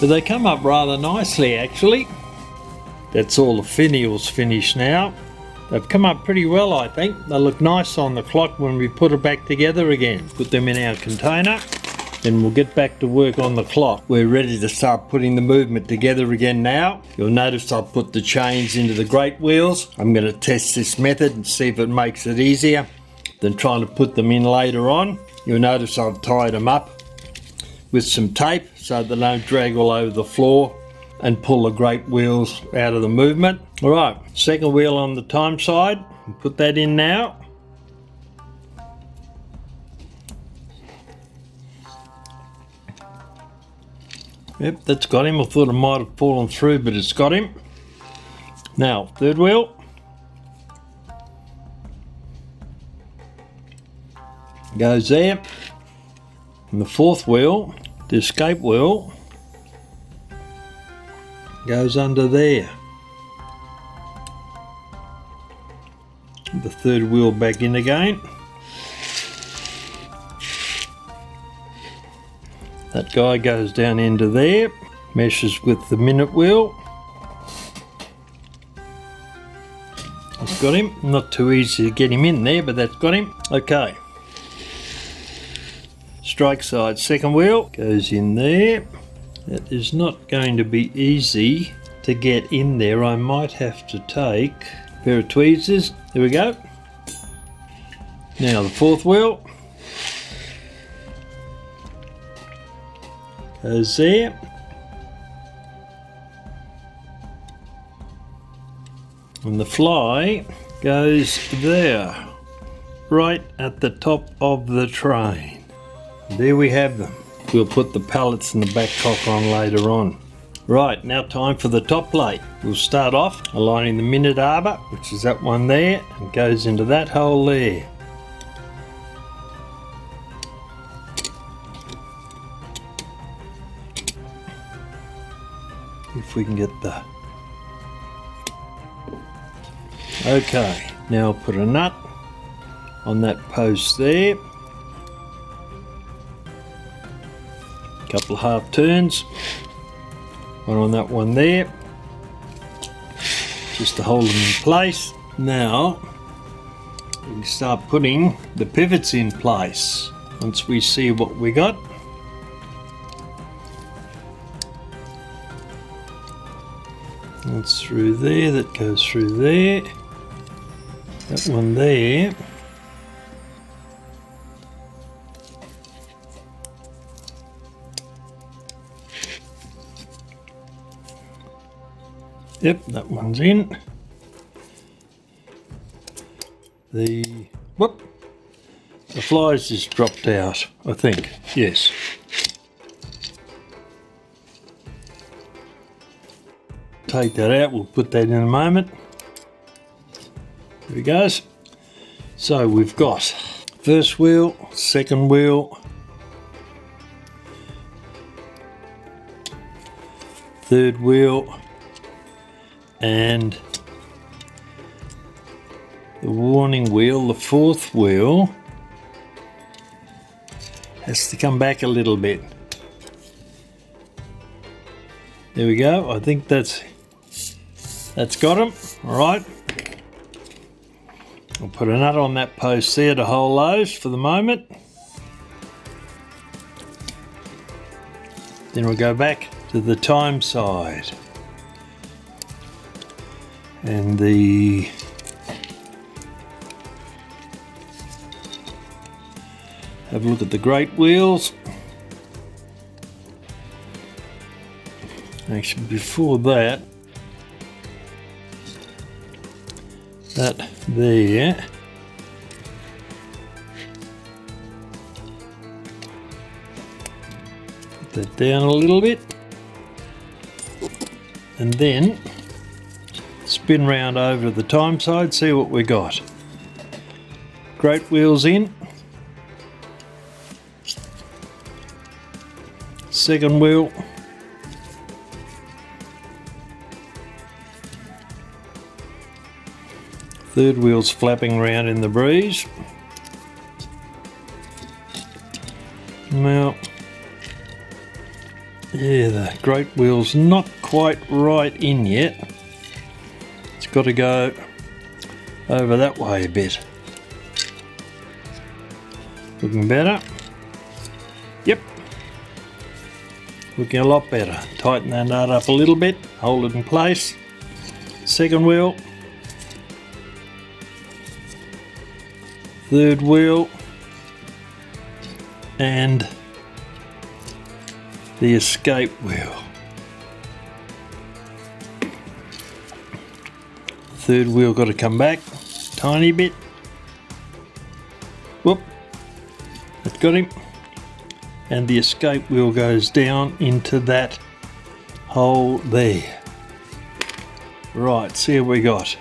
But they come up rather nicely actually. That's all the finials finished now. They've come up pretty well, I think. They look nice on the clock when we put it back together again. Put them in our container, then we'll get back to work on the clock. We're ready to start putting the movement together again now. You'll notice I've put the chains into the great wheels. I'm going to test this method and see if it makes it easier than trying to put them in later on. You'll notice I've tied them up with some tape so they don't drag all over the floor and pull the great wheels out of the movement. Alright, second wheel on the time side, put that in now. Yep, that's got him. I thought it might have fallen through, but it's got him. Now, third wheel. Goes there. And the fourth wheel, the escape wheel, goes under there. The third wheel back in again. That guy goes down into there, meshes with the minute wheel. That's got him. Not too easy to get him in there, but that's got him. Okay. Strike side second wheel goes in there. That is not going to be easy to get in there. I might have to take a pair of tweezers. There we go. Now the fourth wheel goes there. And the fly goes there, right at the top of the train. There we have them. We'll put the pallets and the back cock on later on. Right, now time for the top plate. We'll start off aligning the minute arbor, which is that one there, and goes into that hole there. If we can get the Okay, now I'll put a nut on that post there. Couple of half turns. One on that one there. Just to hold them in place. Now we can start putting the pivots in place once we see what we got. That's through there, that goes through there. That one there. Yep, that one's in. The flies just dropped out, I think. Yes. Take that out, we'll put that in a moment. There it goes. So we've got first wheel, second wheel, third wheel, and the warning wheel. The fourth wheel has to come back a little bit. There we go. I think that's got them. All right. I'll put a nut on that post there to hold those for the moment. Then we'll go back to the time side. And have a look at the great wheels. Actually, before that there. Put that down a little bit. And then spin round over to the time side, see what we got. Great wheels in. Second wheel. Third wheel's flapping around in the breeze. Now, yeah, the great wheel's not quite right in yet. It's got to go over that way a bit. Looking better? Yep. Looking a lot better. Tighten that nut up a little bit, hold it in place. Second wheel. Third wheel. And the escape wheel. Third wheel got to come back tiny bit. Whoop, that got him. And the escape wheel goes down into that hole there. Right, see what we got.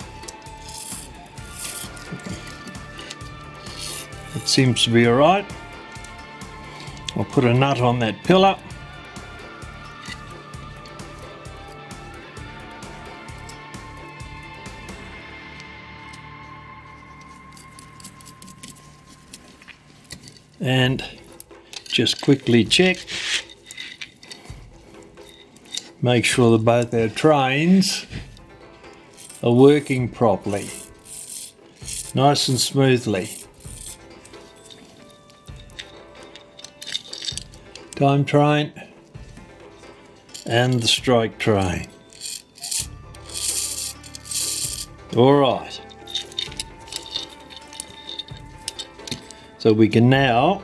It seems to be alright. I'll put a nut on that pillar. And just quickly check. Make sure that both our trains are working properly. Nice and smoothly. Time train and the strike train. All right. So we can now,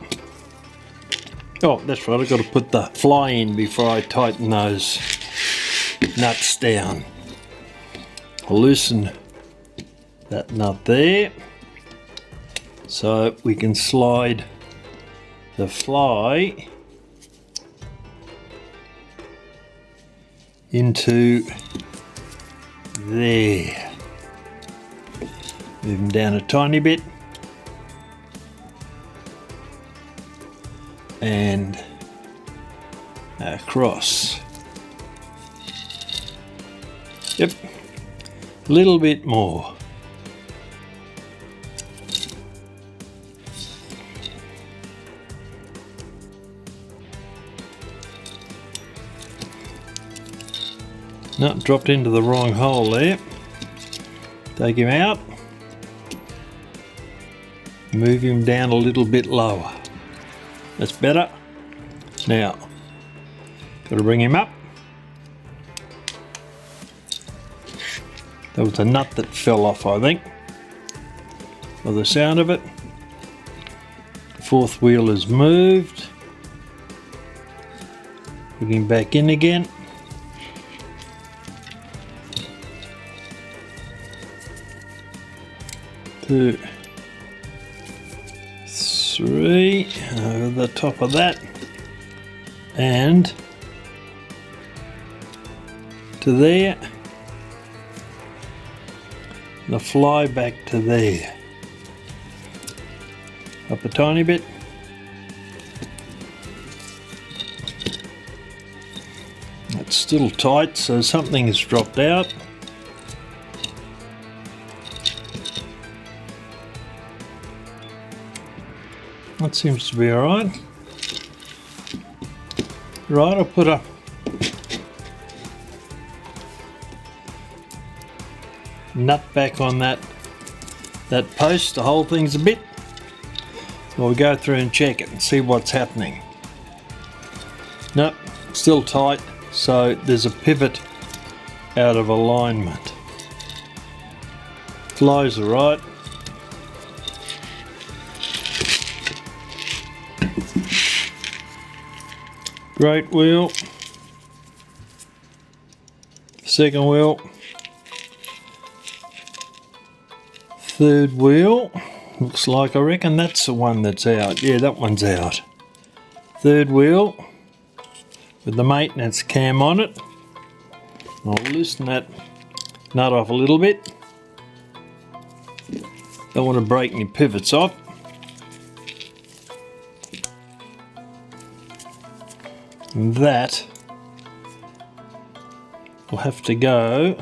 oh, that's right, I've got to put the fly in before I tighten those nuts down. I'll loosen that nut there so we can slide the fly into there. Move them down a tiny bit. And across. Yep, a little bit more. No, dropped into the wrong hole there. Take him out. Move him down a little bit lower. That's better. Now, got to bring him up. There was a nut that fell off, I think, by the sound of it. The fourth wheel is moved. Put him back in again. Two, three, over the top of that, and to there, the fly back to there, up a tiny bit, it's still tight, so something has dropped out. That seems to be alright. Right, I'll put a nut back on that post to hold things a bit. We'll go through and check it and see what's happening. Nope, still tight, so there's a pivot out of alignment. Flies are right. Great wheel, second wheel, third wheel, looks like, I reckon that's the one that's out. Yeah, that one's out. Third wheel with the maintenance cam on it. I'll loosen that nut off a little bit. Don't want to break any pivots off. And that will have to go.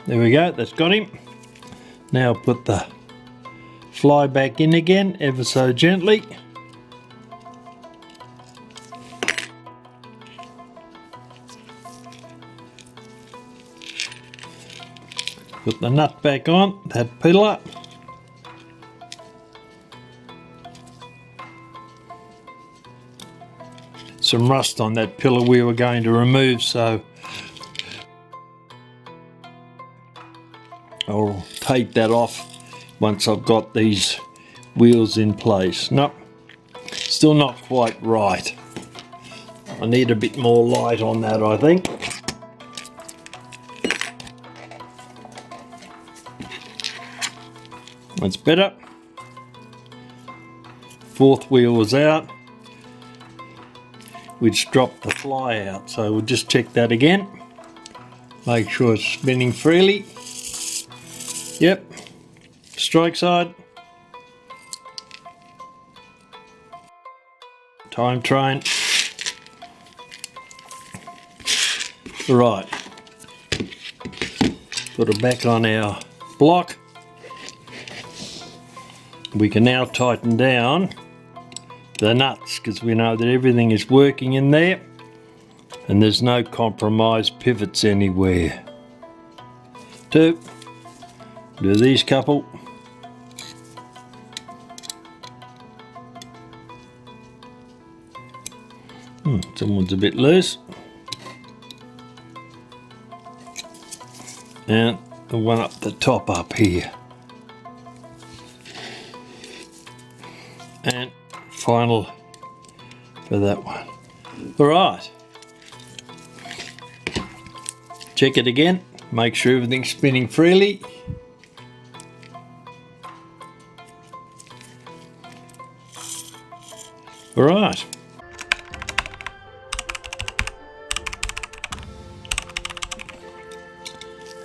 There we go, that's got him. Now put the fly back in again, ever so gently. Put the nut back on, that pillar. Some rust on that pillar we were going to remove, so I'll tape that off once I've got these wheels in place. Nope, still not quite right. I need a bit more light on that, I think. That's better. Fourth wheel was out, which dropped the fly out, so we'll just check that again. Make sure it's spinning freely. Yep, strike side. Time train. Right, put it back on our block. We can now tighten down the nuts because we know that everything is working in there and there's no compromised pivots anywhere. Two, do these couple. Someone's a bit loose. And the one up the top up here. And final for that one. All right. Check it again. Make sure everything's spinning freely. All right.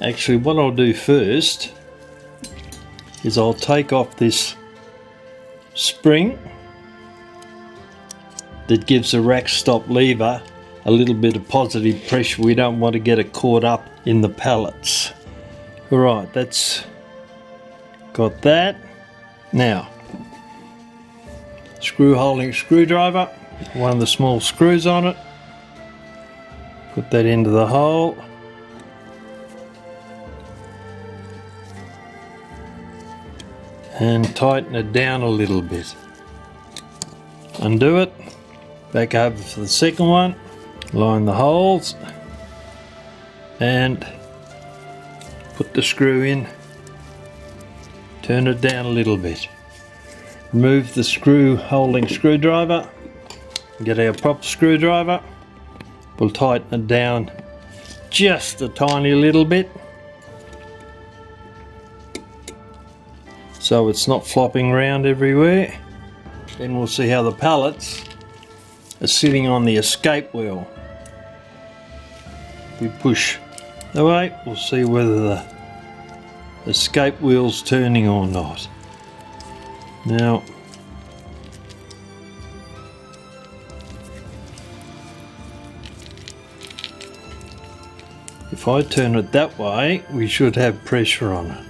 Actually, what I'll do first is I'll take off this spring that gives the rack stop lever a little bit of positive pressure. We don't want to get it caught up in the pallets. Alright, that's got that. Now, screw holding screwdriver, one of the small screws on it. Put that into the hole. And tighten it down a little bit. Undo it. Back over for the second one. Line the holes. And put the screw in. Turn it down a little bit. Remove the screw holding screwdriver. Get our proper screwdriver. We'll tighten it down just a tiny little bit, so it's not flopping around everywhere. Then we'll see how the pallets are sitting on the escape wheel. We push away, we'll see whether the escape wheel's turning or not. Now, if I turn it that way, we should have pressure on it.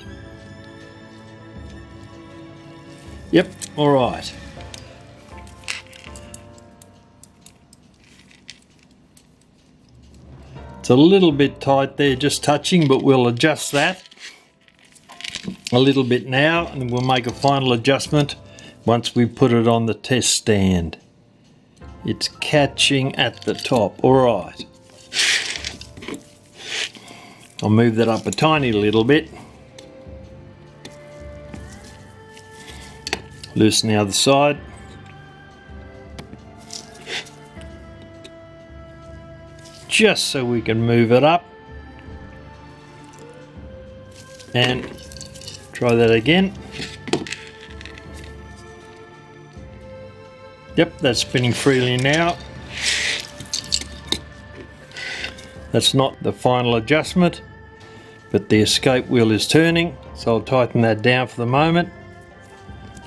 Yep, all right. It's a little bit tight there, just touching, but we'll adjust that a little bit now, and we'll make a final adjustment once we put it on the test stand. It's catching at the top. All right. I'll move that up a tiny little bit. Loosen the other side. Just so we can move it up. And try that again. Yep, that's spinning freely now. That's not the final adjustment, but the escape wheel is turning, so I'll tighten that down for the moment.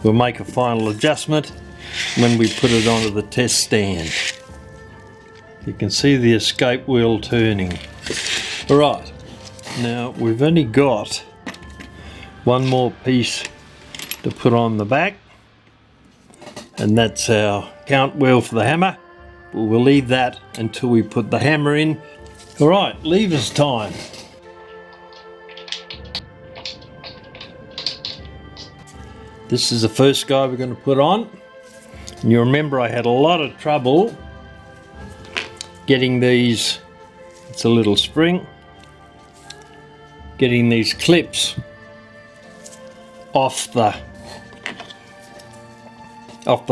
We'll make a final adjustment when we put it onto the test stand. You can see the escape wheel turning. Alright, now we've only got one more piece to put on the back, and that's our count wheel for the hammer. We'll leave that until we put the hammer in. Alright, levers time. This is the first guy we're going to put on. And you remember I had a lot of trouble getting these, it's a little spring, getting these clips off the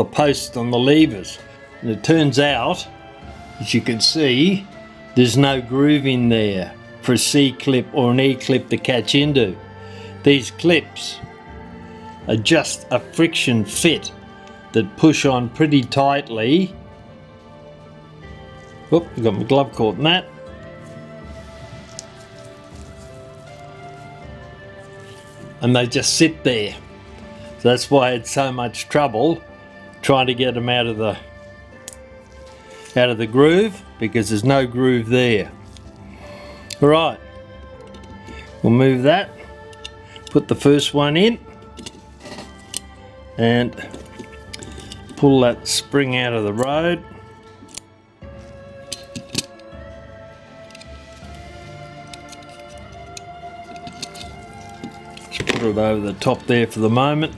post on the levers. And it turns out, as you can see, there's no groove in there for a C-clip or an E-clip to catch into. These clips are just a friction fit that push on pretty tightly. Oop, I've got my glove caught in that. And they just sit there. So that's why I had so much trouble trying to get them out of the groove, because there's no groove there. Alright, we'll move that, put the first one in, and pull that spring out of the road. Just put it over the top there for the moment.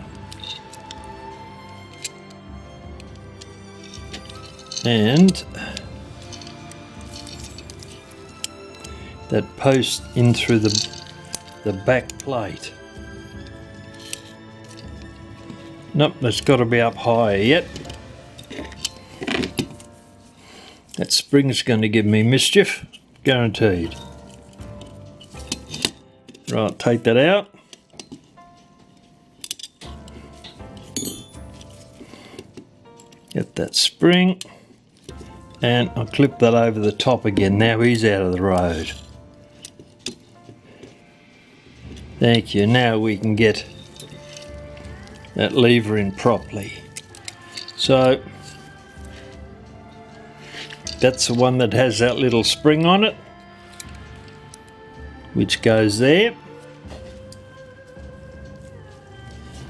And that post in through the back plate. Nope, that's got to be up higher yet. That spring's going to give me mischief, guaranteed. Right, take that out. Get that spring. And I'll clip that over the top again. Now he's out of the road. Thank you. Now we can get that lever in properly. So that's the one that has that little spring on it, which goes there.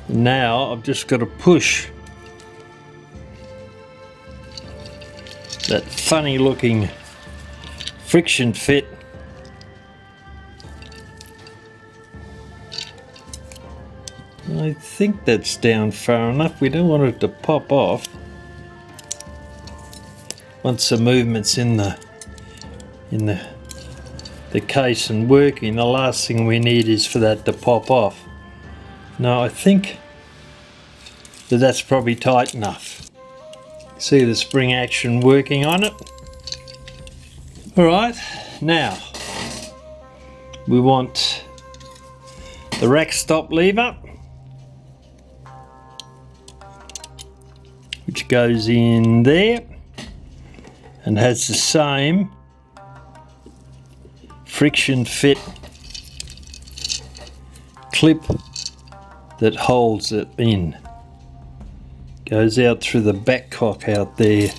Now I've just got to push that funny looking friction fit. I think that's down far enough. We don't want it to pop off. Once the movement's in the case and working, the last thing we need is for that to pop off. Now I think that that's probably tight enough. See the spring action working on it. Alright, now we want the rack stop lever, which goes in there and has the same friction fit clip that holds it in. Goes out through the back cock out there.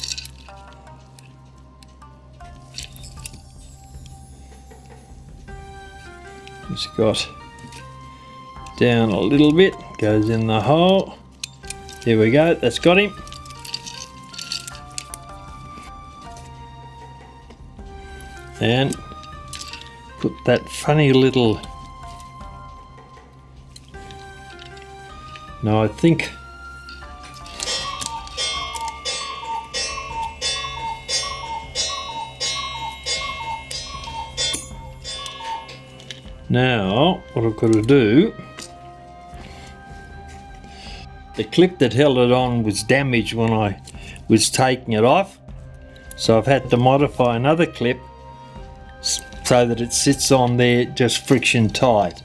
It's got down a little bit, goes in the hole. There we go, that's got him. And put that funny little, no, I think now what I've got to do, the clip that held it on was damaged when I was taking it off, so I've had to modify another clip so that it sits on there just friction tight.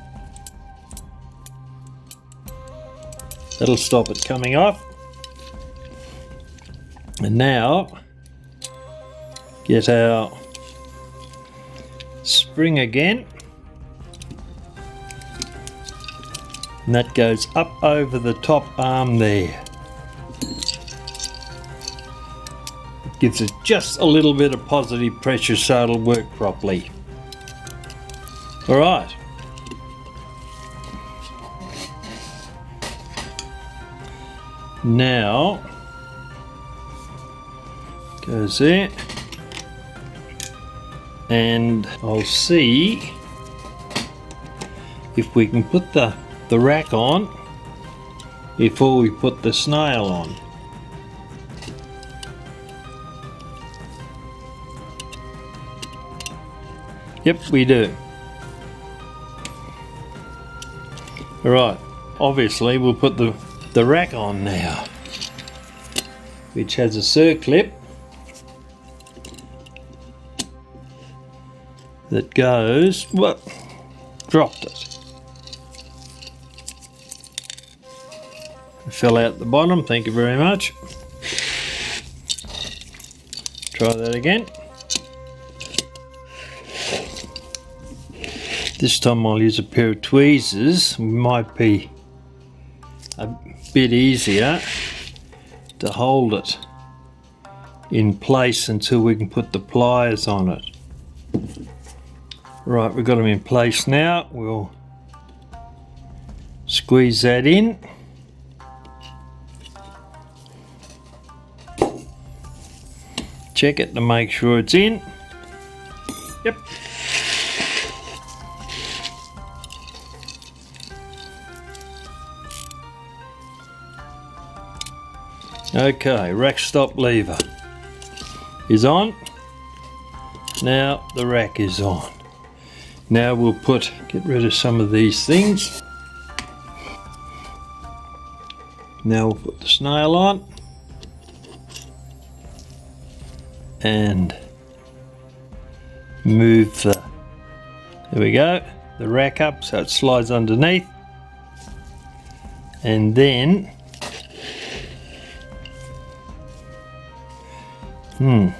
That'll stop it coming off. And now get our spring again, and that goes up over the top arm there. It gives it just a little bit of positive pressure so it'll work properly. Alright. Now goes there, and I'll see if we can put the rack on before we put the snail on. Yep, we do. Alright, obviously we'll put the rack on now, which has a circlip that goes, what? Dropped it. It fell out the bottom, thank you very much. Try that again. This time I'll use a pair of tweezers. Might be a bit easier to hold it in place until we can put the pliers on it. Right, we've got them in place now. We'll squeeze that in. Check it to make sure it's in. Yep. Okay, rack stop lever is on. Now the rack is on. Now we'll get rid of some of these things. Now we'll put the snail on and move there we go, the rack up so it slides underneath, and then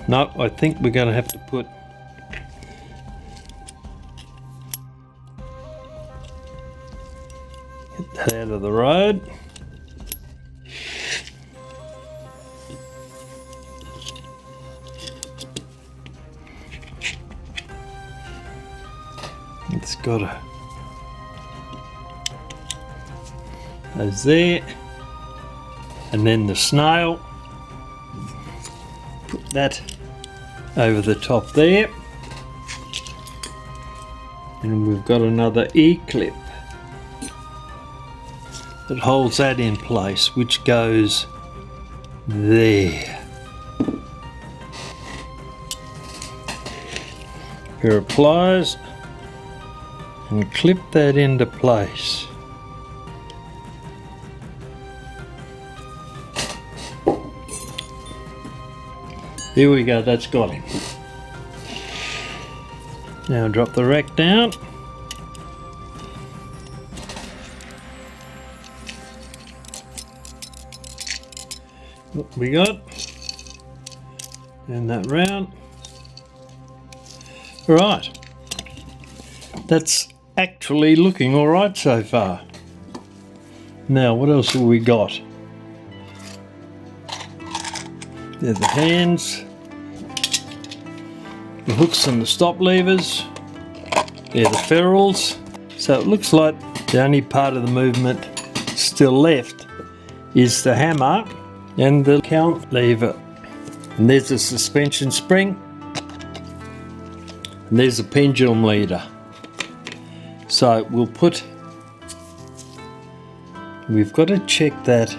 no, I think we're going to have to put get that out of the road. It's got a those there, and then the snail. Put that over the top there. And we've got another E-clip that holds that in place, which goes there. Pair of pliers and clip that into place. Here we go, that's got him. Now drop the rack down. What we got? Turn that round. Right. That's actually looking alright so far. Now what else have we got? There's the hands, the hooks and the stop levers, they're the ferrules. So it looks like the only part of the movement still left is the hammer and the count lever. And there's the suspension spring, and there's the pendulum leader. So we've got to check that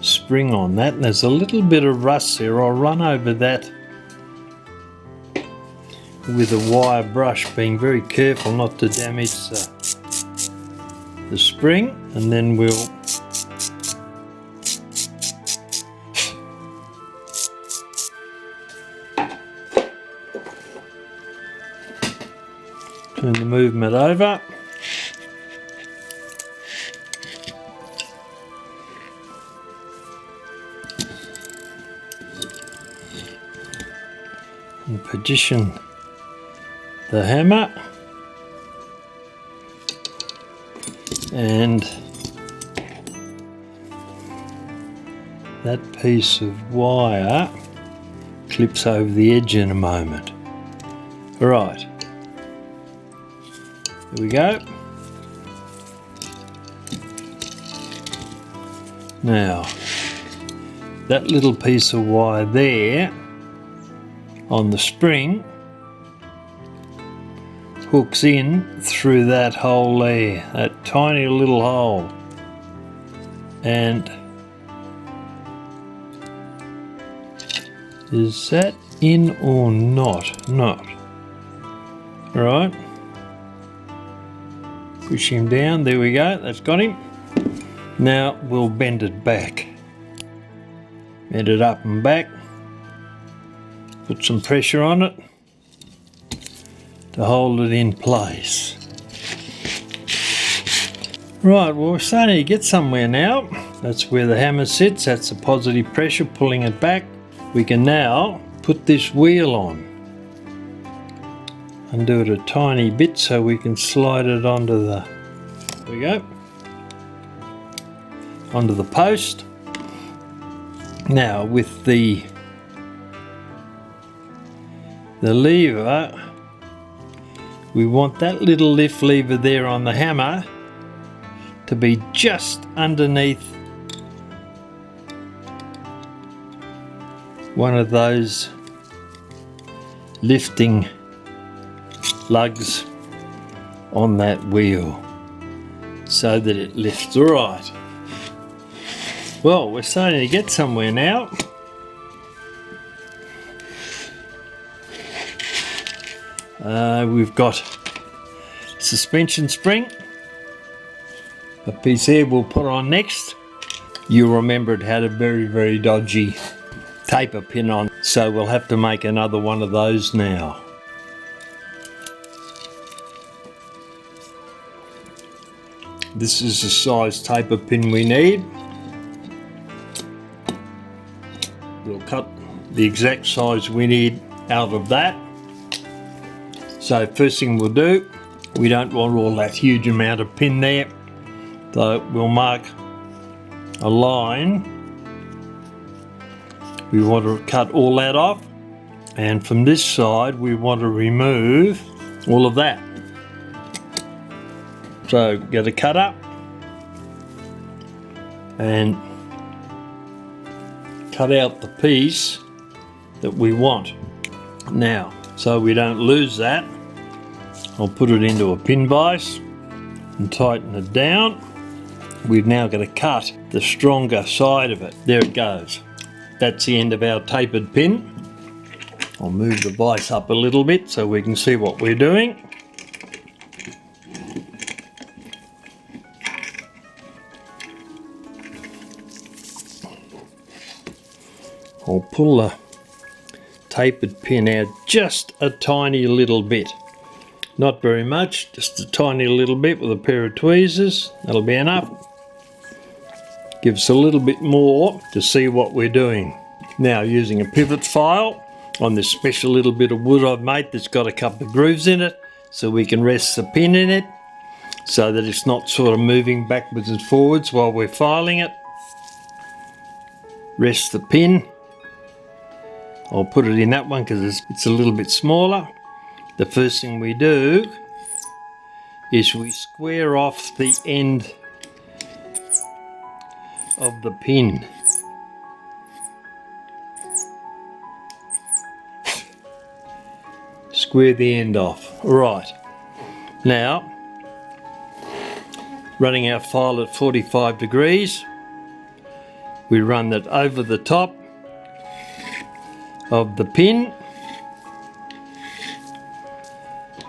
spring on that, and there's a little bit of rust there. I'll run over that with a wire brush, being very careful not to damage the spring, and then we'll turn the movement over. And position the hammer and that piece of wire clips over the edge in a moment. Right, here we go. Now that little piece of wire there on the spring hooks in through that hole there, that tiny little hole, and is that in or not? Not. Right, push him down, there we go, that's got him. Now we'll bend it back, bend it up and back. Put some pressure on it to hold it in place. Right, well we're starting to get somewhere now. That's where the hammer sits, that's the positive pressure pulling it back. We can now put this wheel on. Undo it a tiny bit so we can slide it onto the, there we go, onto the post. Now with the lever, we want that little lift lever there on the hammer to be just underneath one of those lifting lugs on that wheel so that it lifts. All right. Well, we're starting to get somewhere now. We've got suspension spring, a piece there we'll put on next. You'll remember it had a very, very dodgy taper pin on, so we'll have to make another one of those now. This is the size taper pin we need. We'll cut the exact size we need out of that. So first thing we'll do, we don't want all that huge amount of pin there, so we'll mark a line. We want to cut all that off, and from this side we want to remove all of that. So get a cutter and cut out the piece that we want. Now, so we don't lose that, I'll put it into a pin vise and tighten it down. We've now got to cut the stronger side of it. There it goes. That's the end of our tapered pin. I'll move the vise up a little bit so we can see what we're doing. I'll pull the tapered pin out just a tiny little bit. Not very much, just a tiny little bit with a pair of tweezers. That'll be enough. Give us a little bit more to see what we're doing. Now, using a pivot file on this special little bit of wood I've made that's got a couple of grooves in it, so we can rest the pin in it so that it's not sort of moving backwards and forwards while we're filing it. Rest the pin. I'll put it in that one because it's a little bit smaller. The first thing we do is we square off the end of the pin. Square the end off. Right. Now, running our file at 45 degrees, we run that over the top of the pin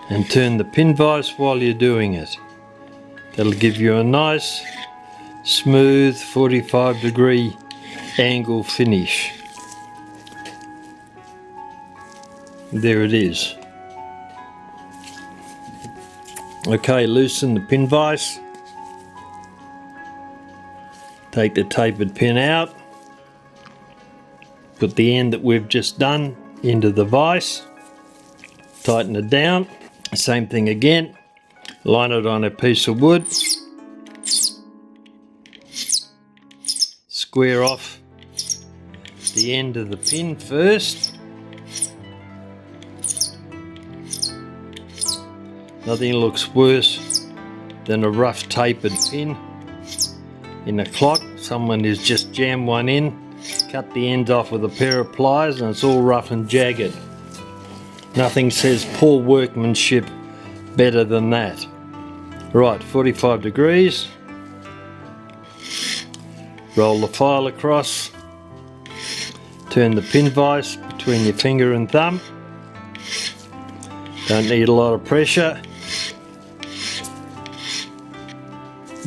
and turn the pin vise while you're doing it. That'll give you a nice smooth 45-degree angle finish. There it is. Okay, loosen the pin vise. Take the tapered pin out. Put the end that we've just done into the vise. Tighten it down. Same thing again. Line it on a piece of wood. Square off the end of the pin first. Nothing looks worse than a rough tapered pin in a clock. Someone has just jammed one in, cut the ends off with a pair of pliers, and it's all rough and jagged. Nothing says poor workmanship better than that. Right, 45 degrees. Roll the file across. Turn the pin vise between your finger and thumb. Don't need a lot of pressure.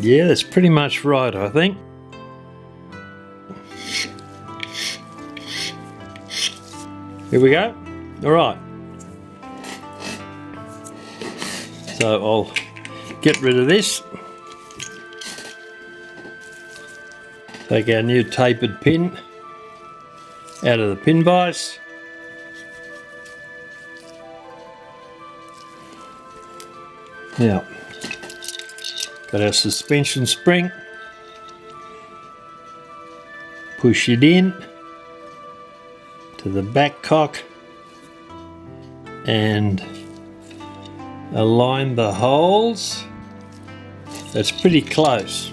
Yeah, that's pretty much right, I think. Here we go. All right. So I'll get rid of this. Take our new tapered pin out of the pin vise. Now, got our suspension spring. Push it in to the back cock and align the holes. That's pretty close.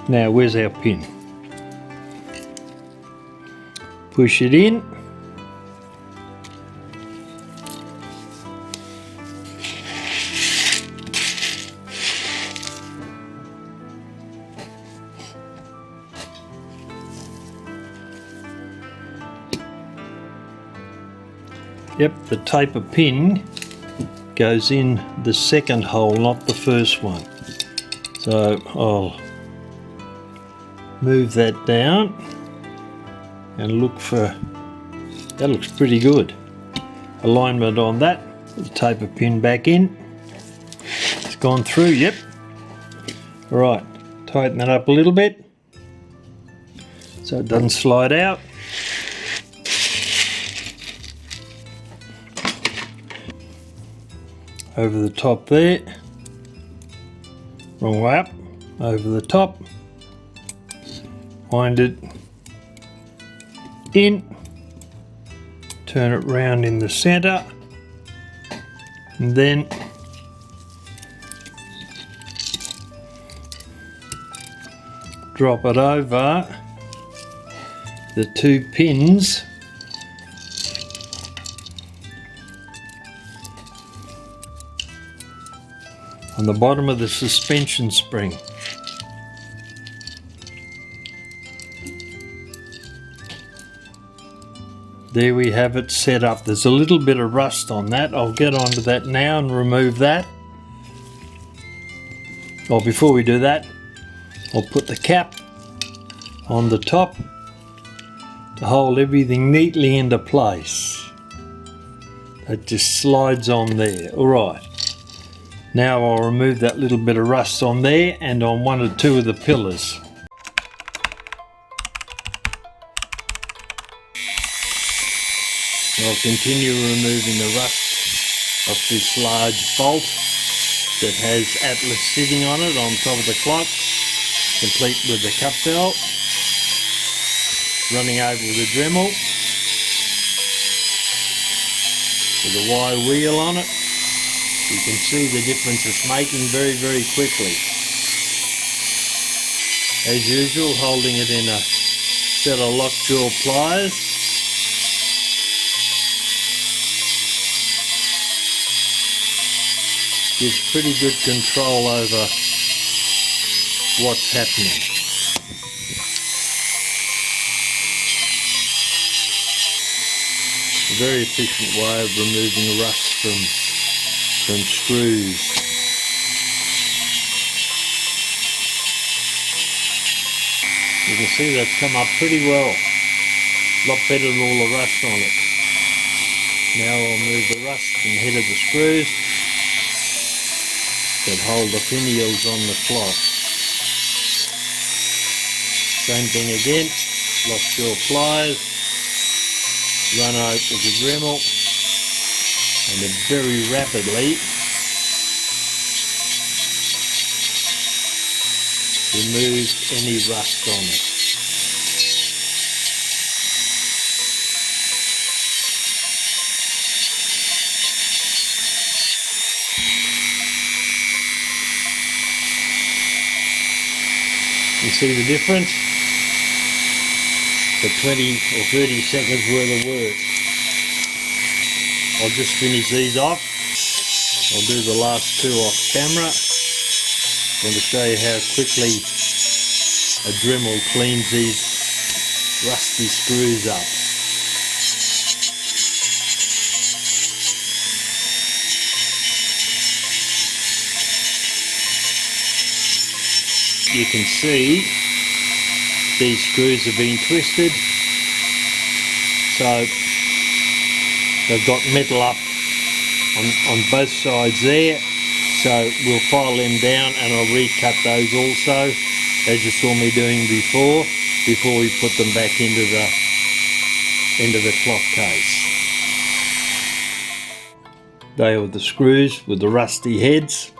Now, where's our pin? Push it in. Yep, the taper pin goes in the second hole, not the first one. So I'll move that down and look for, that looks pretty good. Alignment on that, the taper pin back in. It's gone through, yep. All right, tighten that up a little bit so it doesn't slide out. Over the top there, wrong way up, over the top, wind it in, turn it round in the centre, and then drop it over the two pins on the bottom of the suspension spring. There we have it set up. There's a little bit of rust on that. I'll get onto that now and remove that. Well, before we do that, I'll put the cap on the top to hold everything neatly into place. That just slides on there. Alright, now I'll remove that little bit of rust on there and on one or two of the pillars. I'll continue removing the rust off this large bolt that has Atlas sitting on it on top of the clock, complete with the cup belt, running over with a Dremel with a wire wheel on it. You can see the difference it's making very, very quickly. As usual, holding it in a set of lockjaw pliers. Gives pretty good control over what's happening. A very efficient way of removing rust from screws. You can see that's come up pretty well. A lot better than all the rust on it. Now I'll move the rust from the head of the screws that hold the finials on the cloth. Same thing again, lockjaw pliers, run out with the Dremel, and then very rapidly remove any rust on it. You see the difference? For 20 or 30 seconds worth of work. I'll just finish these off. I'll do the last two off camera. I'm going to show you how quickly a Dremel cleans these rusty screws up. You can see these screws have been twisted, so they've got metal up on both sides there, so we'll file them down and I'll recut those also, as you saw me doing before we put them back into the clock case. They are the screws with the rusty heads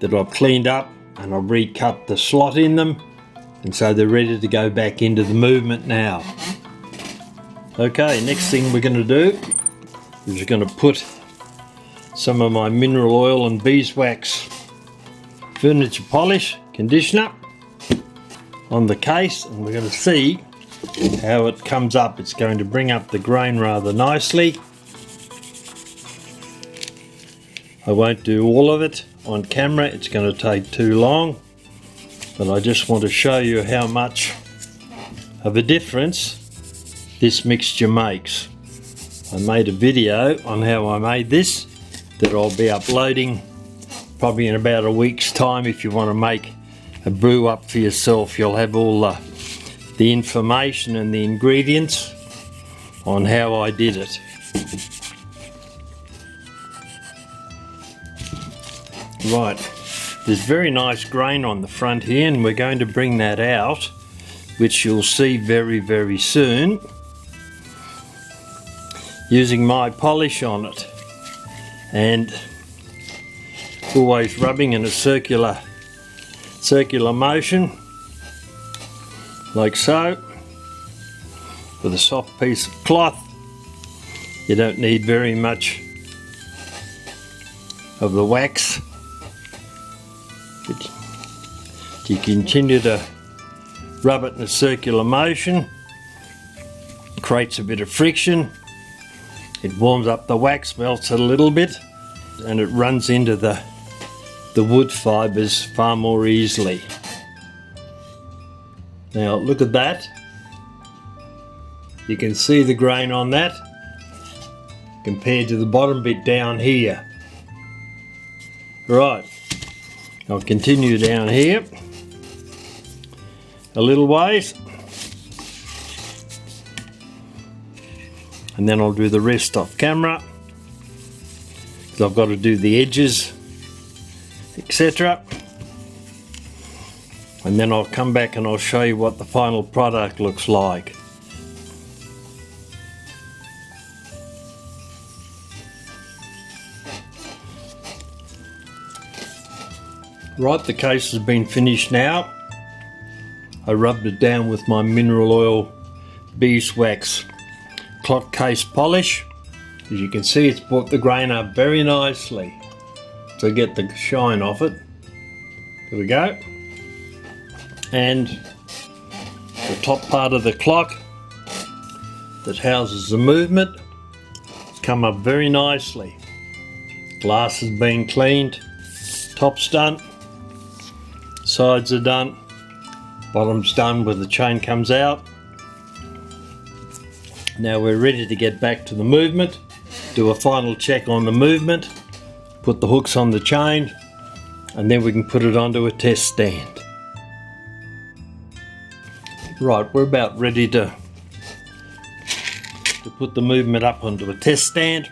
that I've cleaned up, and I'll recut the slot in them, and so they're ready to go back into the movement now. Okay, next thing we're going to do is we're going to put some of my mineral oil and beeswax furniture polish conditioner on the case, and we're going to see how it comes up. It's going to bring up the grain rather nicely. I won't do all of it on camera, it's going to take too long, but I just want to show you how much of a difference this mixture makes. I made a video on how I made this that I'll be uploading probably in about a week's time. If you want to make a brew up for yourself, you'll have all the information and the ingredients on how I did it. Right, there's very nice grain on the front here, and we're going to bring that out, which you'll see very, very soon, using my polish on it, and always rubbing in a circular motion, like so, with a soft piece of cloth. You don't need very much of the wax. You continue to rub it in a circular motion, creates a bit of friction, it warms up the wax, melts it a little bit, and it runs into the the wood fibres far more easily. Now look at that. You can see the grain on that compared to the bottom bit down here. Right, I'll continue down here a little ways, and then I'll do the rest off camera, because I've got to do the edges, etc. And then I'll come back and I'll show you what the final product looks like. Right, the case has been finished now. I rubbed it down with my mineral oil beeswax cloth case polish. As you can see, it's brought the grain up very nicely to get the shine off it. There we go. And the top part of the clock that houses the movement has come up very nicely. Glass has been cleaned, top's done, sides are done, bottom's done where the chain comes out. Now we're ready to get back to the movement, do a final check on the movement, put the hooks on the chain, and then we can put it onto a test stand. Right, we're about ready to put the movement up onto a test stand.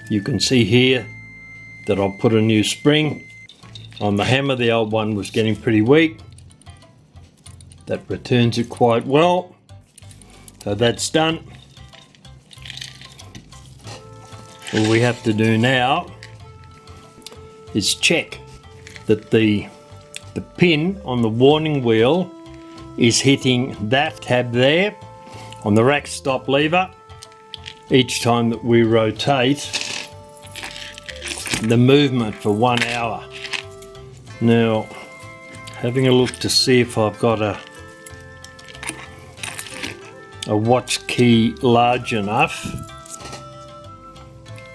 You can see here that I'll put a new spring on the hammer. The old one was getting pretty weak. That returns it quite well. So that's done. All we have to do now is check that the pin on the warning wheel is hitting that tab there on the rack stop lever each time that we rotate the movement for 1 hour. Now, having a look to see if I've got a watch key large enough,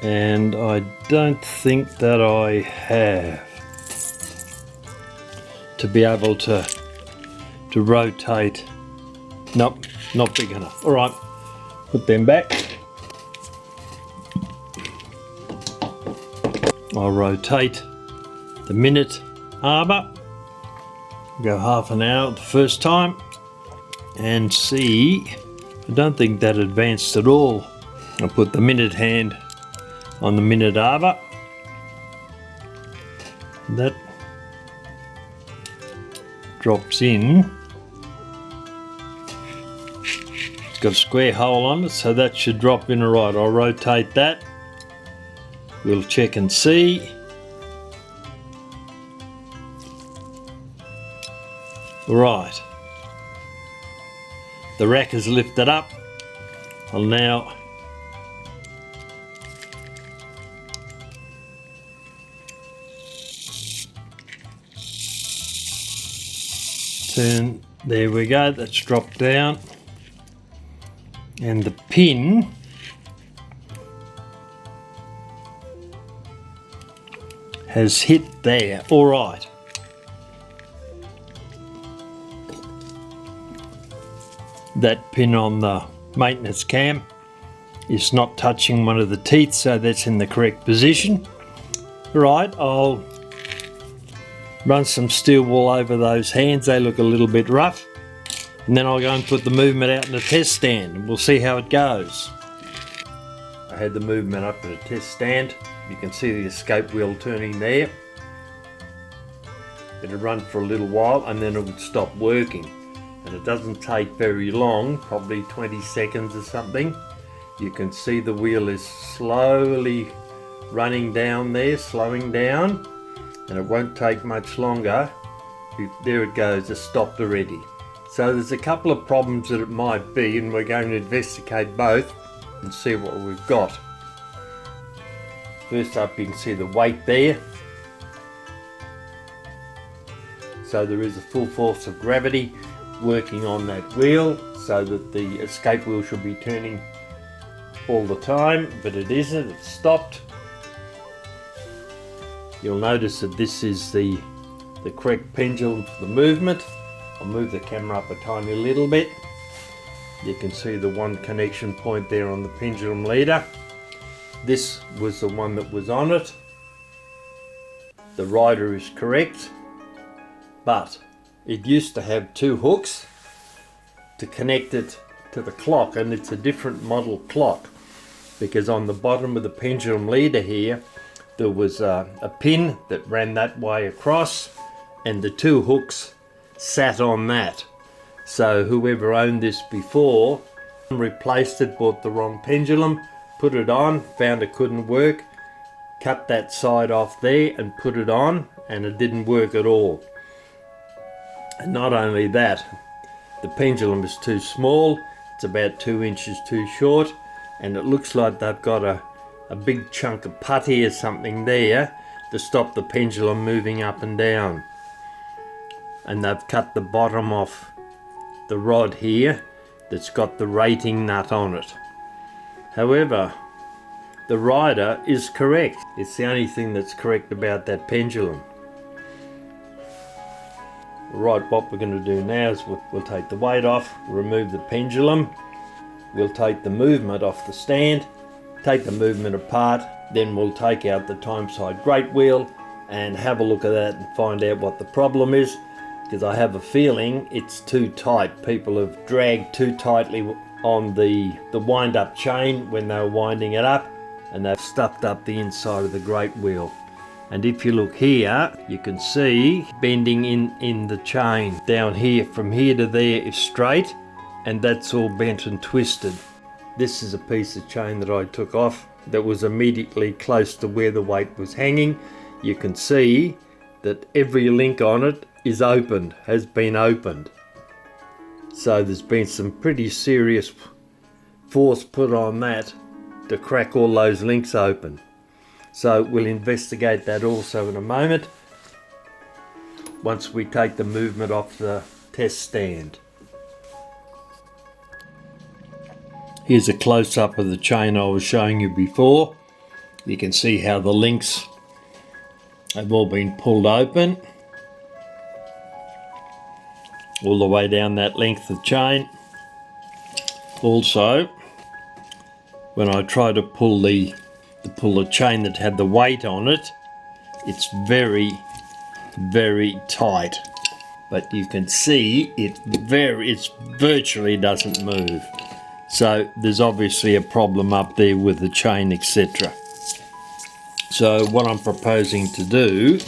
and I don't think that I have, to be able to rotate. Nope, not big enough. All right, put them back. I'll rotate the minute arbor, go half an hour the first time, and see. I don't think that advanced at all. I'll put the minute hand on the minute arbor. That drops in. It's got a square hole on it, so that should drop in all right. I'll rotate that. We'll check and see. Right. The rack is lifted up. I'll now turn. There we go, that's dropped down. And the pin has hit there. All right. That pin on the maintenance cam is not touching one of the teeth, so that's in the correct position. Right, I'll run some steel wool over those hands. They look a little bit rough. And then I'll go and put the movement out in the test stand, and we'll see how it goes. I had the movement up in a test stand. You can see the escape wheel turning there. It'll run for a little while and then it would stop working. And it doesn't take very long, probably 20 seconds or something. You can see the wheel is slowly running down there, slowing down, and it won't take much longer. There it goes, it's stopped already. So there's a couple of problems that it might be, and we're going to investigate both and see what we've got. First up, you can see the weight there. So there is a full force of gravity working on that wheel, so that the escape wheel should be turning all the time, but it isn't, it's stopped. You'll notice that this is the correct pendulum for the movement. I'll move the camera up a tiny little bit. You can see the one connection point there on the pendulum leader. This was the one that was on it. The rider is correct, but it used to have two hooks to connect it to the clock, and it's a different model clock because on the bottom of the pendulum leader here there was a pin that ran that way across, and the two hooks sat on that. So whoever owned this before replaced it, bought the wrong pendulum, put it on, found it couldn't work, cut that side off there and put it on, and it didn't work at all. And not only that, the pendulum is too small, it's about 2 inches too short, and it looks like they've got a big chunk of putty or something there to stop the pendulum moving up and down. And they've cut the bottom off the rod here that's got the rating nut on it. However, the rider is correct. It's the only thing that's correct about that pendulum. Right, what we're going to do now is we'll take the weight off, remove the pendulum, we'll take the movement off the stand, take the movement apart, then we'll take out the time side grate wheel and have a look at that and find out what the problem is, because I have a feeling it's too tight. People have dragged too tightly on the wind up chain when they were winding it up, and they've stuffed up the inside of the grate wheel. And if you look here, you can see bending in the chain. Down here, from here to there is straight, and that's all bent and twisted. This is a piece of chain that I took off that was immediately close to where the weight was hanging. You can see that every link on it is opened, has been opened. So there's been some pretty serious force put on that to crack all those links open. So we'll investigate that also in a moment, once we take the movement off the test stand. Here's a close-up of the chain I was showing you before. You can see how the links have all been pulled open all the way down that length of chain. Also, when I try to pull the chain that had the weight on it, it's very, very tight. But you can see it virtually doesn't move. So there's obviously a problem up there with the chain, etc. So what I'm proposing to do,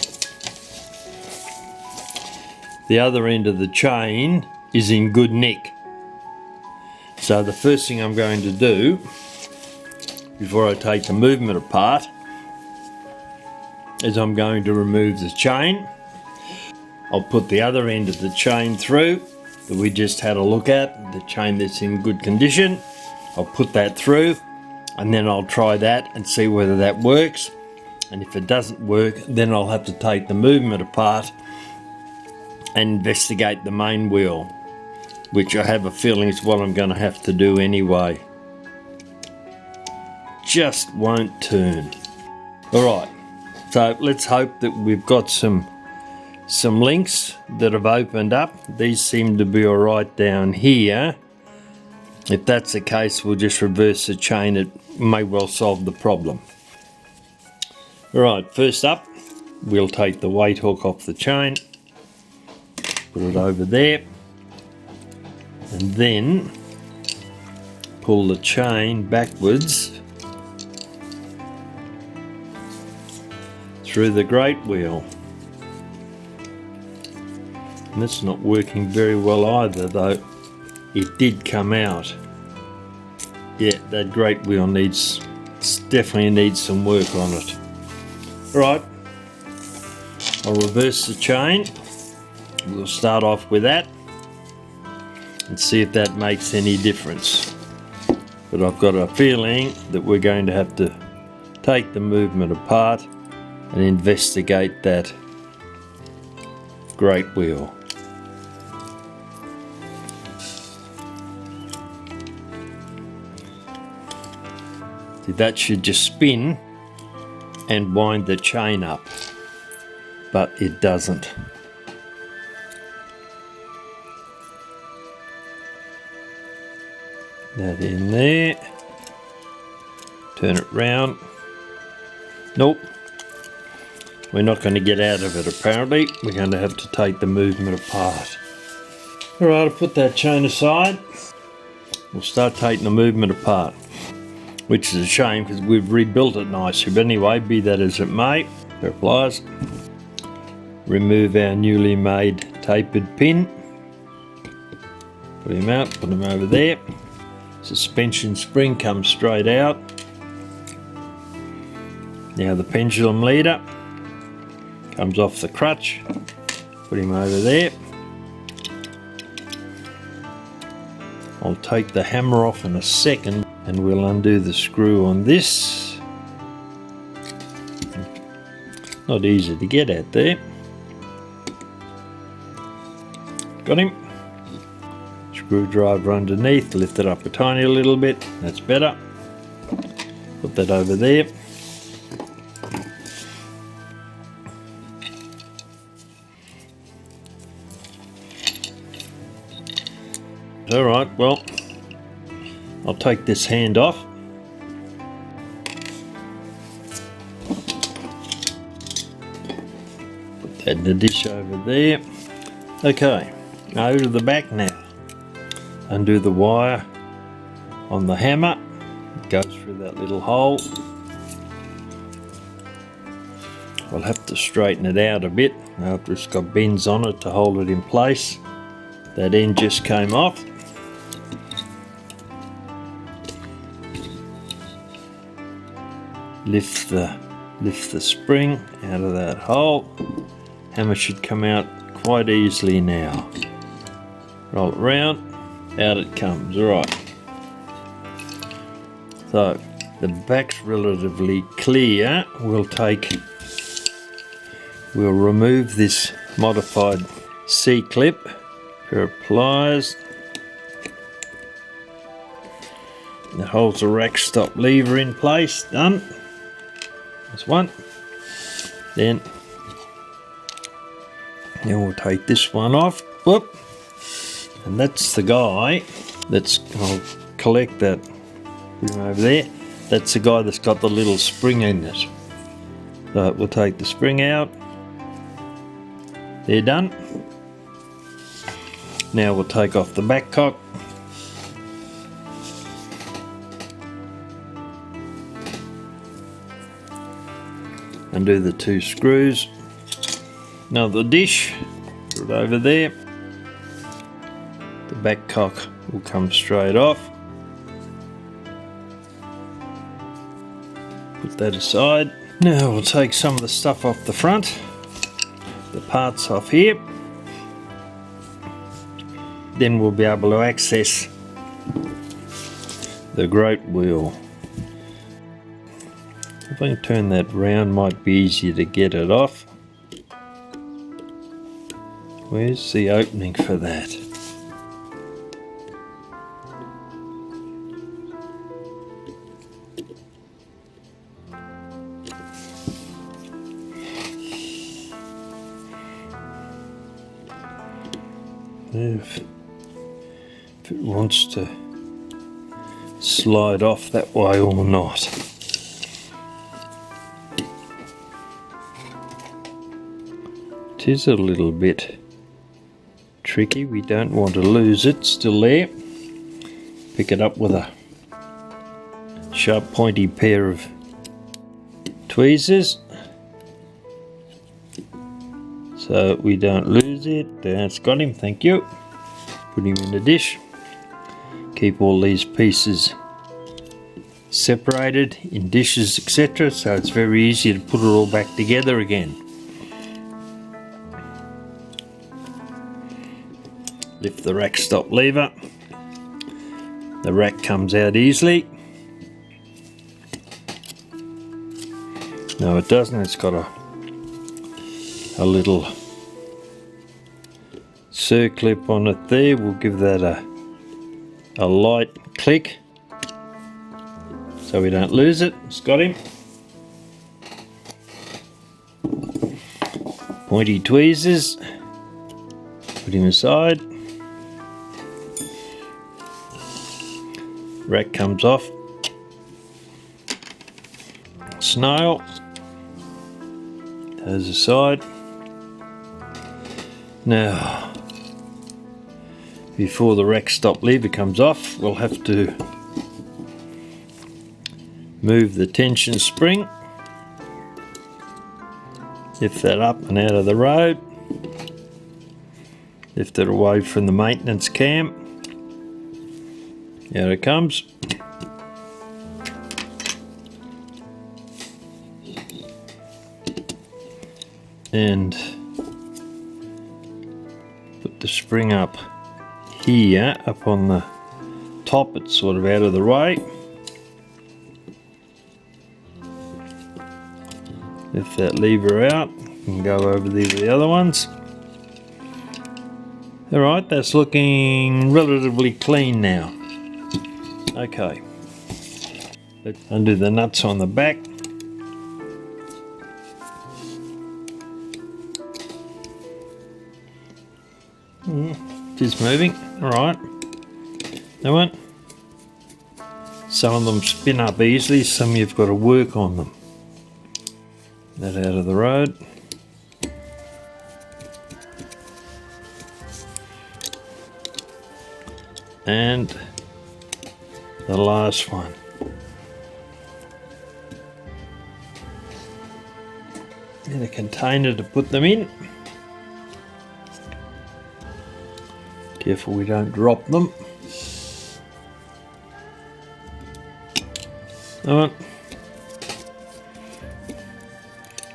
the other end of the chain is in good nick. So the first thing I'm going to do, before I take the movement apart, is I'm going to remove the chain. I'll put the other end of the chain through that we just had a look at, the chain that's in good condition. I'll put that through, and then I'll try that and see whether that works. And if it doesn't work, then I'll have to take the movement apart and investigate the main wheel, which I have a feeling is what I'm going to have to do anyway. Just won't turn. Alright, so let's hope that we've got some links that have opened up. These seem to be alright down here. If that's the case, we'll just reverse the chain. It may well solve the problem. Alright, first up, we'll take the weight hook off the chain, put it over there, and then pull the chain backwards through the grate wheel. And that's not working very well either, though it did come out. Yeah, that grate wheel definitely needs some work on it. Right, I'll reverse the chain. We'll start off with that and see if that makes any difference. But I've got a feeling that we're going to have to take the movement apart and investigate that grate wheel. See, that should just spin and wind the chain up. but it doesn't. That in there. Turn it round. Nope. We're not going to get out of it apparently. We're going to have to take the movement apart. Alright, I'll put that chain aside. We'll start taking the movement apart. Which is a shame because we've rebuilt it nicely. But anyway, be that as it may. Pair of pliers. Remove our newly made tapered pin. Put him out, put him over there. Suspension spring comes straight out. Now the pendulum leader comes off the crutch. Put him over there. I'll take the hammer off in a second and we'll undo the screw on this. Not easy to get at there. Got him. Screwdriver underneath, lift it up a tiny little bit, that's better. Put that over there. Alright, well, I'll take this hand off. Put that in the dish over there. Okay, over to the back now. Undo the wire on the hammer. It goes through that little hole. We'll have to straighten it out a bit after it's got bends on it to hold it in place. That end just came off. Lift the spring out of that hole. Hammer should come out quite easily now. Roll it round. Out it comes, alright. So the back's relatively clear. We'll remove this modified C-clip, pair of pliers. That holds the rack stop lever in place, done. That's one. Then we'll take this one off. Whoop. And that's the guy I'll collect that, put him over there. That's the guy that's got the little spring in it. So we'll take the spring out. They're done. Now we'll take off the back cock. Undo the two screws. Now the dish, put it over there. The back cock will come straight off. Put that aside. Now we'll take some of the stuff off the front, the parts off here. Then we'll be able to access the groat wheel. If I can turn that round, might be easier to get it off. Where's the opening for that? If it wants to slide off that way or not. It is a little bit tricky. We don't want to lose it. Still there. Pick it up with a sharp pointy pair of tweezers so we don't lose it. That's got him, thank you. Put him in the dish. Keep all these pieces separated in dishes, etc., so it's very easy to put it all back together again. Lift the rack stop lever. The rack comes out easily. No, it doesn't. It's got a little circlip on it there. We'll give that a light click so we don't lose it. It's got him. Pointy tweezers. Put him aside. Rack comes off. Snail. Goes aside. Now, before the rack stop lever comes off, we'll have to move the tension spring. Lift that up and out of the road. Lift it away from the maintenance cam. Out it comes. And put the spring up here, up on the top. It's sort of out of the way. Lift that lever out and go over there with the other ones. Alright, that's looking relatively clean now. Okay, let's undo the nuts on the back. Just moving. Alright, that one. Some of them spin up easily, some you've got to work on them. That out of the road. And the last one. In a container to put them in. Careful we don't drop them.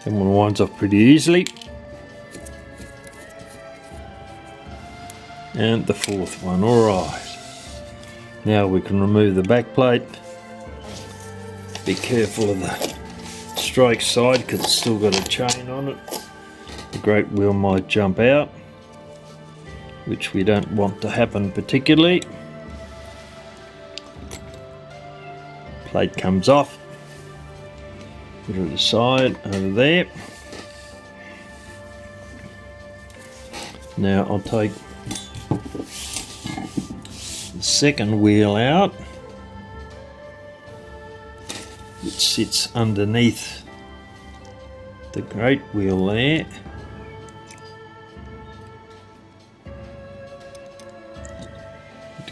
That one winds off pretty easily. And the fourth one, alright. Now we can remove the back plate. Be careful of the strike side because it's still got a chain on it. The great wheel might jump out, which we don't want to happen particularly. Plate comes off. Put it aside over there. Now I'll take the second wheel out, which sits underneath the great wheel there.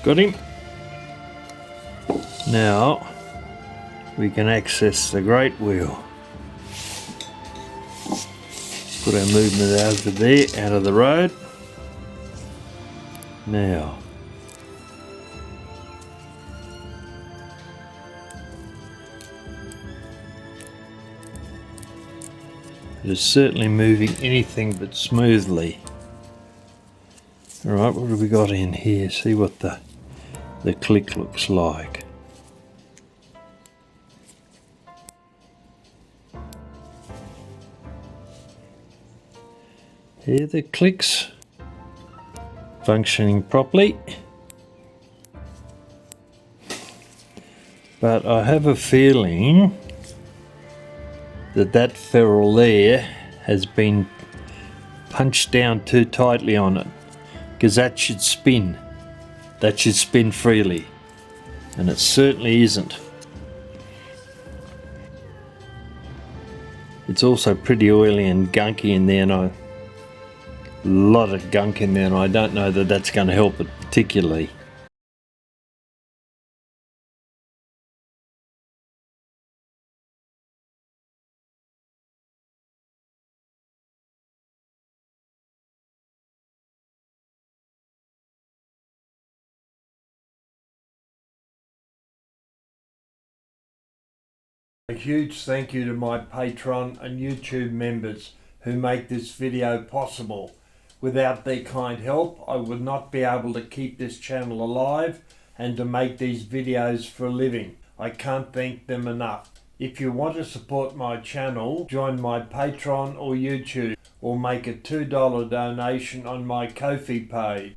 Got him. Now we can access the great wheel. Put our movement over there, out of the road. Now it is certainly moving anything but smoothly. Alright, what have we got in here? See what the click looks like. Here the clicks functioning properly, but I have a feeling that that ferrule there has been punched down too tightly on it, because that should spin freely, and it certainly isn't. It's also pretty oily and gunky in there, and a lot of gunk in there, and I don't know that that's going to help it particularly. A huge thank you to my Patreon and YouTube members who make this video possible. Without their kind help, I would not be able to keep this channel alive and to make these videos for a living. I can't thank them enough. If you want to support my channel, join my Patreon or YouTube, or make a $2 donation on my Ko-fi page.